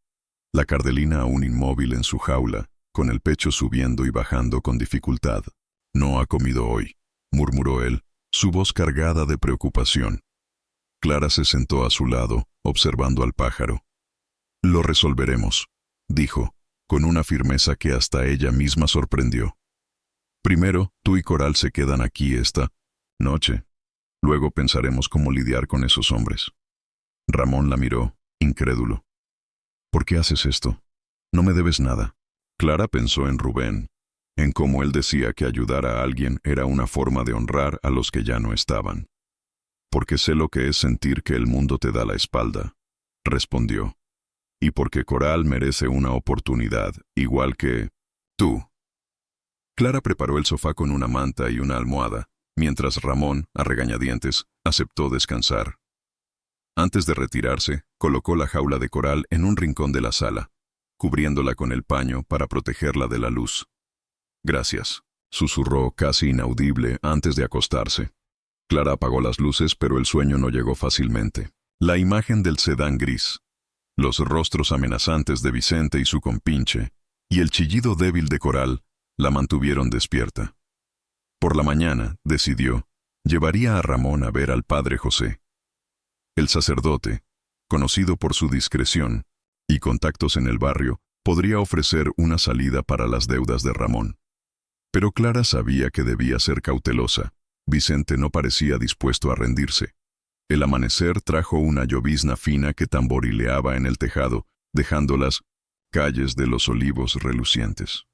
la cardelina aún inmóvil en su jaula, con el pecho subiendo y bajando con dificultad. «No ha comido hoy», murmuró él, su voz cargada de preocupación. Clara se sentó a su lado, observando al pájaro. «Lo resolveremos», dijo, con una firmeza que hasta ella misma sorprendió. «Primero, tú y Coral se quedan aquí esta noche. Luego pensaremos cómo lidiar con esos hombres». Ramón la miró, incrédulo. «¿Por qué haces esto? No me debes nada». Clara pensó en Rubén, en cómo él decía que ayudar a alguien era una forma de honrar a los que ya no estaban. «Porque sé lo que es sentir que el mundo te da la espalda», respondió. «Y porque Coral merece una oportunidad, igual que tú». Clara preparó el sofá con una manta y una almohada, mientras Ramón, a regañadientes, aceptó descansar. Antes de retirarse, colocó la jaula de Coral en un rincón de la sala, cubriéndola con el paño para protegerla de la luz. «Gracias», susurró casi inaudible antes de acostarse. Clara apagó las luces, pero el sueño no llegó fácilmente. La imagen del sedán gris, los rostros amenazantes de Vicente y su compinche, y el chillido débil de Coral, la mantuvieron despierta. Por la mañana, decidió, llevaría a Ramón a ver al padre José. El sacerdote, conocido por su discreción y contactos en el barrio, podría ofrecer una salida para las deudas de Ramón. Pero Clara sabía que debía ser cautelosa. Vicente no parecía dispuesto a rendirse. El amanecer trajo una llovizna fina que tamborileaba en el tejado, dejando las calles de los olivos relucientes.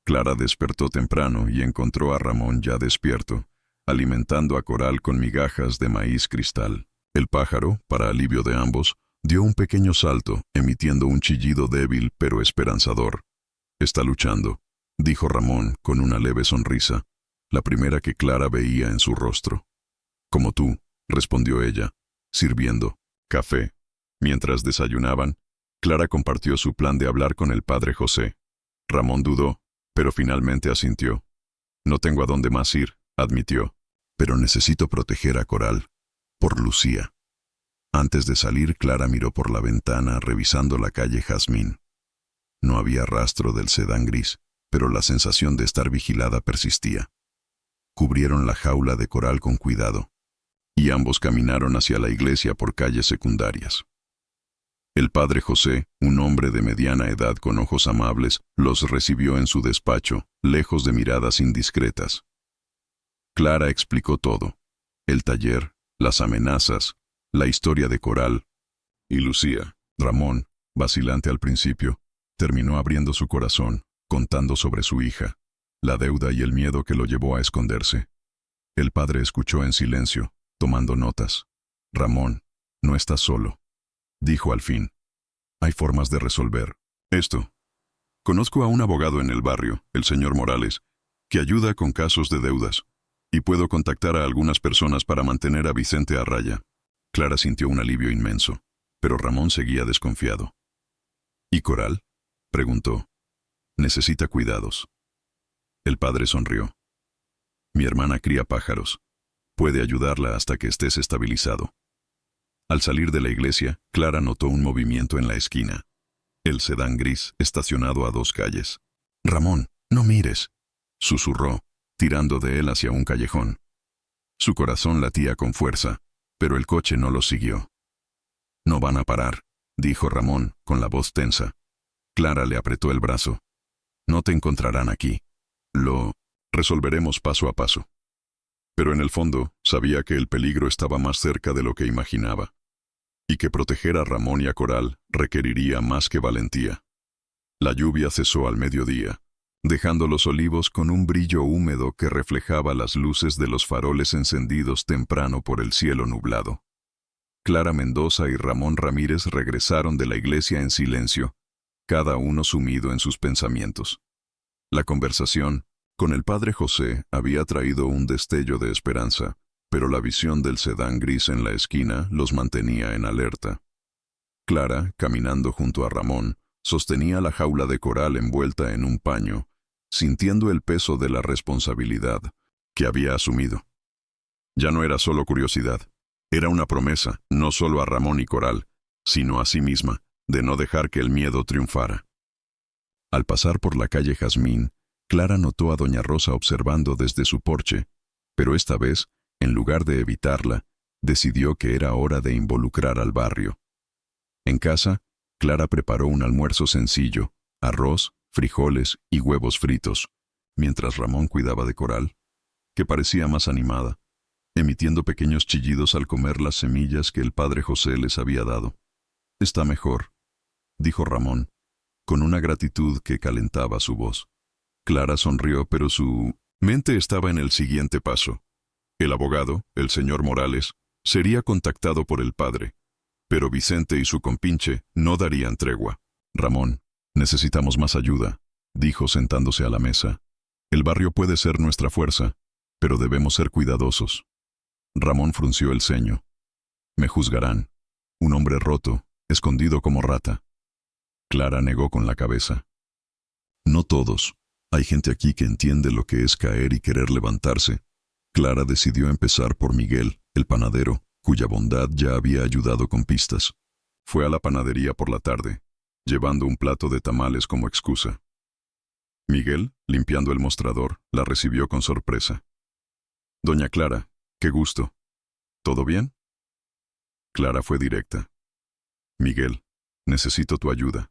Clara despertó temprano y encontró a Ramón ya despierto, alimentando a Coral con migajas de maíz cristal. El pájaro, para alivio de ambos, dio un pequeño salto, emitiendo un chillido débil pero esperanzador. «Está luchando», dijo Ramón con una leve sonrisa, la primera que Clara veía en su rostro. «Como tú», respondió ella, sirviendo café. Mientras desayunaban, Clara compartió su plan de hablar con el padre José. Ramón dudó, pero finalmente asintió. «No tengo a dónde más ir», admitió, «pero necesito proteger a Coral, por Lucía». Antes de salir, Clara miró por la ventana, revisando la calle Jazmín. No había rastro del sedán gris, pero la sensación de estar vigilada persistía. Cubrieron la jaula de Coral con cuidado, y ambos caminaron hacia la iglesia por calles secundarias. El padre José, un hombre de mediana edad con ojos amables, los recibió en su despacho, lejos de miradas indiscretas. Clara explicó todo: el taller, las amenazas, la historia de Coral y Lucía. Ramón, vacilante al principio, terminó abriendo su corazón, contando sobre su hija, la deuda y el miedo que lo llevó a esconderse. El padre escuchó en silencio, tomando notas. «Ramón, no estás solo», dijo al fin. «Hay formas de resolver esto. Conozco a un abogado en el barrio, el señor Morales, que ayuda con casos de deudas, y puedo contactar a algunas personas para mantener a Vicente a raya». Clara sintió un alivio inmenso, pero Ramón seguía desconfiado. «¿Y Coral?», preguntó. «Necesita cuidados». El padre sonrió. «Mi hermana cría pájaros. Puede ayudarla hasta que estés estabilizado». Al salir de la iglesia, Clara notó un movimiento en la esquina. El sedán gris, estacionado a 2 calles. «Ramón, no mires», susurró, tirando de él hacia un callejón. Su corazón latía con fuerza, pero el coche no lo siguió. «No van a parar», dijo Ramón, con la voz tensa. Clara le apretó el brazo. «No te encontrarán aquí. Lo resolveremos paso a paso». Pero en el fondo, sabía que el peligro estaba más cerca de lo que imaginaba, y que proteger a Ramón y a Coral requeriría más que valentía. La lluvia cesó al mediodía, dejando los olivos con un brillo húmedo que reflejaba las luces de los faroles encendidos temprano por el cielo nublado. Clara Mendoza y Ramón Ramírez regresaron de la iglesia en silencio, cada uno sumido en sus pensamientos. La conversación, Con el padre José había traído un destello de esperanza, pero la visión del sedán gris en la esquina los mantenía en alerta. Clara, caminando junto a Ramón, sostenía la jaula de coral envuelta en un paño, sintiendo el peso de la responsabilidad que había asumido. Ya no era solo curiosidad, era una promesa, no solo a Ramón y Coral, sino a sí misma, de no dejar que el miedo triunfara. Al pasar por la calle Jazmín, Clara notó a doña Rosa observando desde su porche, pero esta vez, en lugar de evitarla, decidió que era hora de involucrar al barrio. En casa, Clara preparó un almuerzo sencillo, arroz, frijoles y huevos fritos, mientras Ramón cuidaba de Coral, que parecía más animada, emitiendo pequeños chillidos al comer las semillas que el padre José les había dado. «Está mejor», dijo Ramón, con una gratitud que calentaba su voz. Clara sonrió, pero su mente estaba en el siguiente paso. El abogado, el señor Morales, sería contactado por el padre, pero Vicente y su compinche no darían tregua. «Ramón, necesitamos más ayuda», dijo sentándose a la mesa. «El barrio puede ser nuestra fuerza, pero debemos ser cuidadosos». Ramón frunció el ceño. «Me juzgarán. Un hombre roto, escondido como rata». Clara negó con la cabeza. «No todos. Hay gente aquí que entiende lo que es caer y querer levantarse». Clara decidió empezar por Miguel, el panadero, cuya bondad ya había ayudado con pistas. Fue a la panadería por la tarde, llevando un plato de tamales como excusa. Miguel, limpiando el mostrador, la recibió con sorpresa. «Doña Clara, qué gusto. ¿Todo bien?» Clara fue directa. «Miguel, necesito tu ayuda.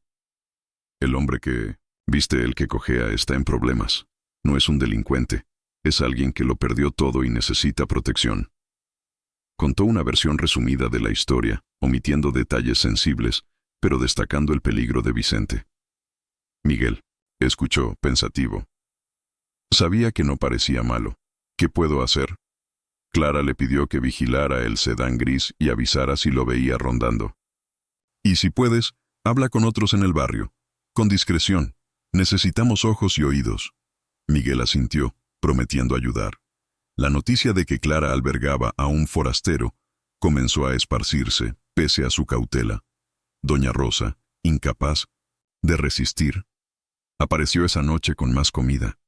El hombre que, viste, el que cojea, está en problemas. No es un delincuente, es alguien que lo perdió todo y necesita protección». Contó una versión resumida de la historia, omitiendo detalles sensibles, pero destacando el peligro de Vicente. Miguel escuchó, pensativo. Sabía que no parecía malo. «¿Qué puedo hacer?» Clara le pidió que vigilara el sedán gris y avisara si lo veía rondando. «Y si puedes, habla con otros en el barrio. Con discreción. Necesitamos ojos y oídos». Miguel asintió, prometiendo ayudar. La noticia de que Clara albergaba a un forastero comenzó a esparcirse, pese a su cautela. Doña Rosa, incapaz de resistir, apareció esa noche con más comida,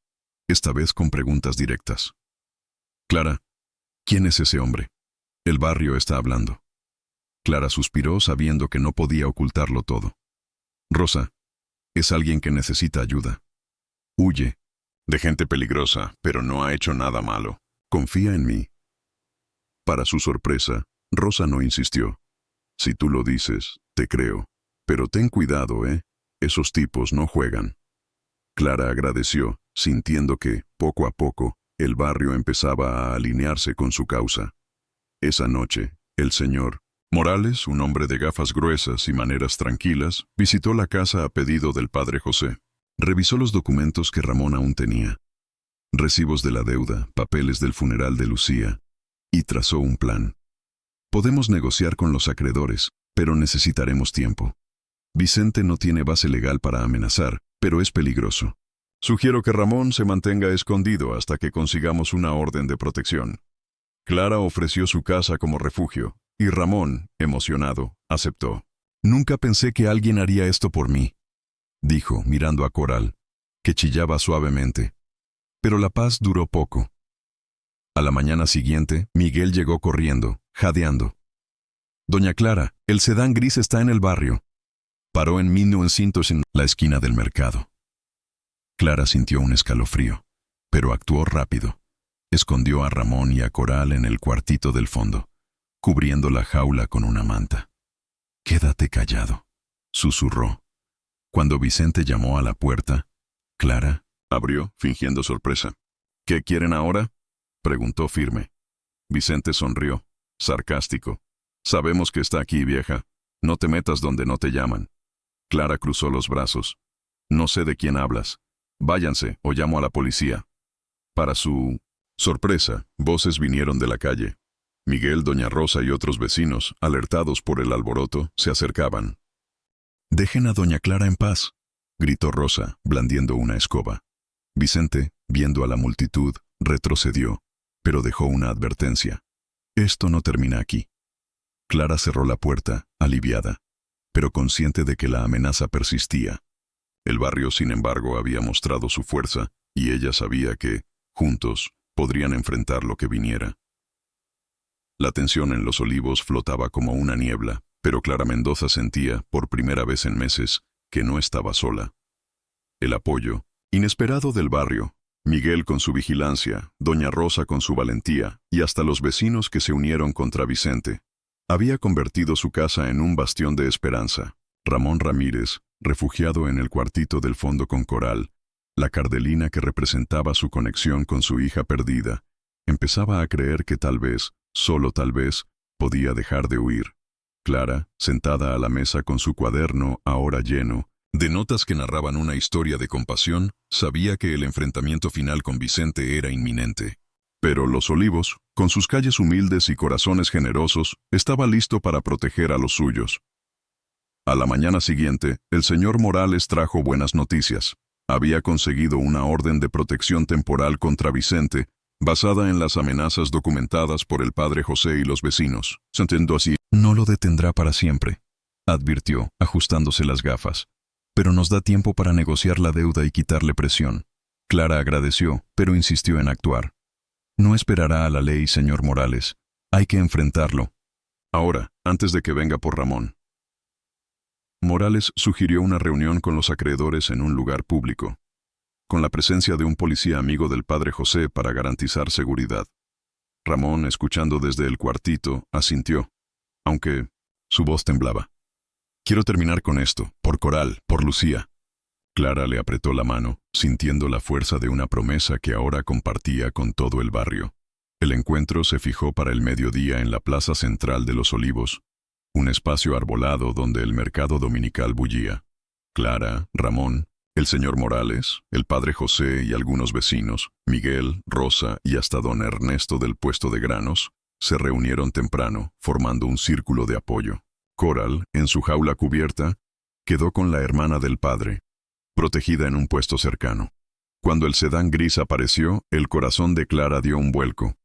esta vez con preguntas directas. «Clara, ¿quién es ese hombre? El barrio está hablando». Clara suspiró sabiendo que no podía ocultarlo todo. «Rosa, es alguien que necesita ayuda. Huye de gente peligrosa, pero no ha hecho nada malo. Confía en mí». Para su sorpresa, Rosa no insistió. «Si tú lo dices, te creo. Pero ten cuidado, ¿eh? Esos tipos no juegan». Clara agradeció, sintiendo que, poco a poco, el barrio empezaba a alinearse con su causa. Esa noche, el señor Morales, un hombre de gafas gruesas y maneras tranquilas, visitó la casa a pedido del padre José. Revisó los documentos que Ramón aún tenía, recibos de la deuda, papeles del funeral de Lucía, y trazó un plan. «Podemos negociar con los acreedores, pero necesitaremos tiempo. Vicente no tiene base legal para amenazar, pero es peligroso. Sugiero que Ramón se mantenga escondido hasta que consigamos una orden de protección». Clara ofreció su casa como refugio, y Ramón, emocionado, aceptó. «Nunca pensé que alguien haría esto por mí», dijo, mirando a Coral, que chillaba suavemente. Pero la paz duró poco. A la mañana siguiente, Miguel llegó corriendo, jadeando. «Doña Clara, el sedán gris está en el barrio». Paró en 1900 en la esquina del mercado. Clara sintió un escalofrío, pero actuó rápido. Escondió a Ramón y a Coral en el cuartito del fondo, cubriendo la jaula con una manta. «Quédate callado», susurró. Cuando Vicente llamó a la puerta, Clara abrió, fingiendo sorpresa. «¿Qué quieren ahora?», preguntó firme. Vicente sonrió, sarcástico. «Sabemos que está aquí, vieja. No te metas donde no te llaman». Clara cruzó los brazos. «No sé de quién hablas. Váyanse o llamo a la policía». Para su sorpresa, voces vinieron de la calle. Miguel, doña Rosa y otros vecinos, alertados por el alboroto, se acercaban. «Dejen a doña Clara en paz», gritó Rosa, blandiendo una escoba. Vicente, viendo a la multitud, retrocedió, pero dejó una advertencia. Esto no termina aquí. Clara cerró la puerta, aliviada, pero consciente de que la amenaza persistía. El barrio, sin embargo, había mostrado su fuerza, y ella sabía que, juntos, podrían enfrentar lo que viniera. La tensión en Los Olivos flotaba como una niebla, pero Clara Mendoza sentía, por primera vez en meses, que no estaba sola. El apoyo, inesperado del barrio, Miguel con su vigilancia, doña Rosa con su valentía, y hasta los vecinos que se unieron contra Vicente, había convertido su casa en un bastión de esperanza. Ramón Ramírez, refugiado en el cuartito del fondo con Coral, la cardelina que representaba su conexión con su hija perdida, empezaba a creer que tal vez, solo tal vez, podía dejar de huir. Clara, sentada a la mesa con su cuaderno ahora lleno de notas que narraban una historia de compasión, sabía que el enfrentamiento final con Vicente era inminente. Pero Los Olivos, con sus calles humildes y corazones generosos, estaba listo para proteger a los suyos. A la mañana siguiente, el señor Morales trajo buenas noticias. Había conseguido una orden de protección temporal contra Vicente, basada en las amenazas documentadas por el padre José y los vecinos. Sintiendo así, no lo detendrá para siempre, advirtió, ajustándose las gafas. Pero nos da tiempo para negociar la deuda y quitarle presión. Clara agradeció, pero insistió en actuar. No esperará a la ley, señor Morales. Hay que enfrentarlo. Ahora, antes de que venga por Ramón. Morales sugirió una reunión con los acreedores en un lugar público, con la presencia de un policía amigo del padre José para garantizar seguridad. Ramón, escuchando desde el cuartito, asintió, aunque su voz temblaba. Quiero terminar con esto, por Coral, por Lucía. Clara le apretó la mano, sintiendo la fuerza de una promesa que ahora compartía con todo el barrio. El encuentro se fijó para el mediodía en la plaza central de Los Olivos, un espacio arbolado donde el mercado dominical bullía. Clara, Ramón, el señor Morales, el padre José y algunos vecinos, Miguel, Rosa y hasta don Ernesto del puesto de granos, se reunieron temprano, formando un círculo de apoyo. Coral, en su jaula cubierta, quedó con la hermana del padre, protegida en un puesto cercano. Cuando el sedán gris apareció, el corazón de Clara dio un vuelco,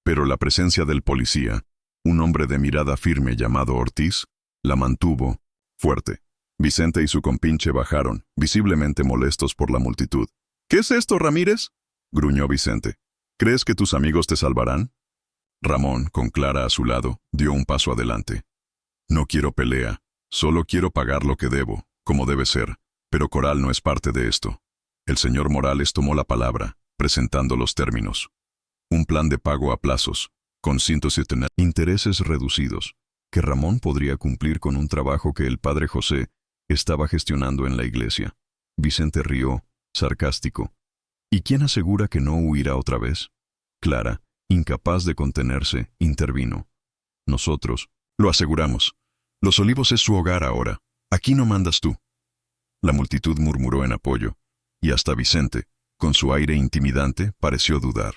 pero la presencia del policía, un hombre de mirada firme llamado Ortiz, la mantuvo fuerte. Vicente y su compinche bajaron, visiblemente molestos por la multitud. ¿Qué es esto, Ramírez?, gruñó Vicente. ¿Crees que tus amigos te salvarán? Ramón, con Clara a su lado, dio un paso adelante. No quiero pelea, solo quiero pagar lo que debo, como debe ser, pero Coral no es parte de esto. El señor Morales tomó la palabra, presentando los términos. Un plan de pago a plazos, con 107 intereses reducidos, que Ramón podría cumplir con un trabajo que el padre José estaba gestionando en la iglesia. Vicente rió, sarcástico. ¿Y quién asegura que no huirá otra vez? Clara, incapaz de contenerse, intervino. Nosotros lo aseguramos. Los Olivos es su hogar ahora. Aquí no mandas tú. La multitud murmuró en apoyo, y hasta Vicente, con su aire intimidante, pareció dudar.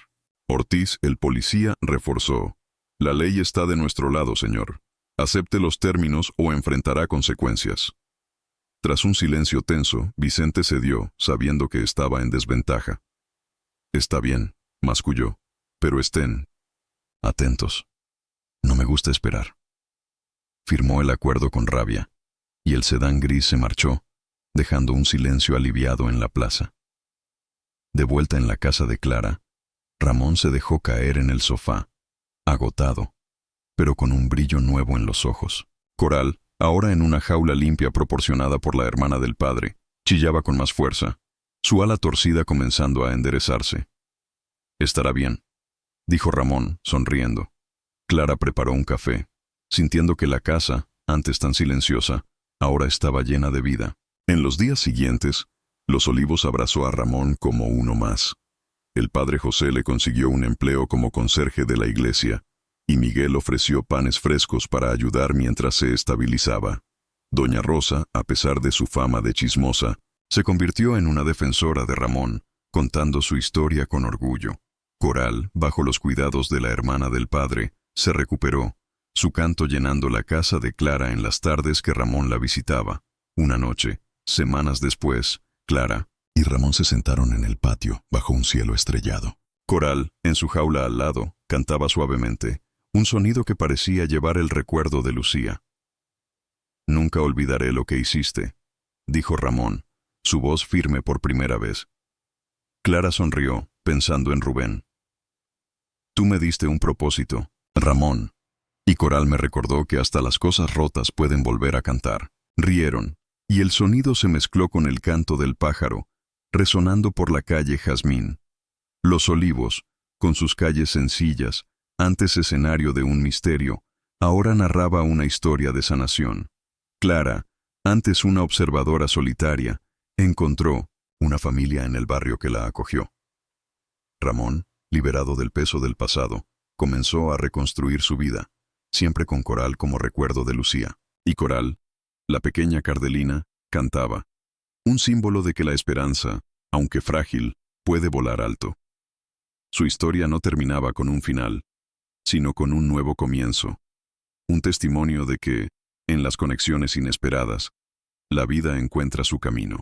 Ortiz, el policía, reforzó. La ley está de nuestro lado, señor. Acepte los términos o enfrentará consecuencias. Tras un silencio tenso, Vicente cedió, sabiendo que estaba en desventaja. Está bien, masculló, pero estén atentos. No me gusta esperar. Firmó el acuerdo con rabia, y el sedán gris se marchó, dejando un silencio aliviado en la plaza. De vuelta en la casa de Clara, Ramón se dejó caer en el sofá, agotado, pero con un brillo nuevo en los ojos. Coral, ahora en una jaula limpia proporcionada por la hermana del padre, chillaba con más fuerza, su ala torcida comenzando a enderezarse. «Estará bien», dijo Ramón, sonriendo. Clara preparó un café, sintiendo que la casa, antes tan silenciosa, ahora estaba llena de vida. En los días siguientes, Los Olivos abrazó a Ramón como uno más. El padre José le consiguió un empleo como conserje de la iglesia, y Miguel ofreció panes frescos para ayudar mientras se estabilizaba. Doña Rosa, a pesar de su fama de chismosa, se convirtió en una defensora de Ramón, contando su historia con orgullo. Coral, bajo los cuidados de la hermana del padre, se recuperó, su canto llenando la casa de Clara en las tardes que Ramón la visitaba. Una noche, semanas después, Clara, y Ramón se sentaron en el patio, bajo un cielo estrellado. Coral, en su jaula al lado, cantaba suavemente, un sonido que parecía llevar el recuerdo de Lucía. «Nunca olvidaré lo que hiciste», dijo Ramón, su voz firme por primera vez. Clara sonrió, pensando en Rubén. «Tú me diste un propósito, Ramón», y Coral me recordó que hasta las cosas rotas pueden volver a cantar. Rieron, y el sonido se mezcló con el canto del pájaro, resonando por la calle Jazmín. Los Olivos, con sus calles sencillas, antes escenario de un misterio, ahora narraba una historia de sanación. Clara, antes una observadora solitaria, encontró una familia en el barrio que la acogió. Ramón, liberado del peso del pasado, comenzó a reconstruir su vida, siempre con Coral como recuerdo de Lucía. Y Coral, la pequeña Cardelina, cantaba, un símbolo de que la esperanza, aunque frágil, puede volar alto. Su historia no terminaba con un final, sino con un nuevo comienzo, un testimonio de que, en las conexiones inesperadas, la vida encuentra su camino.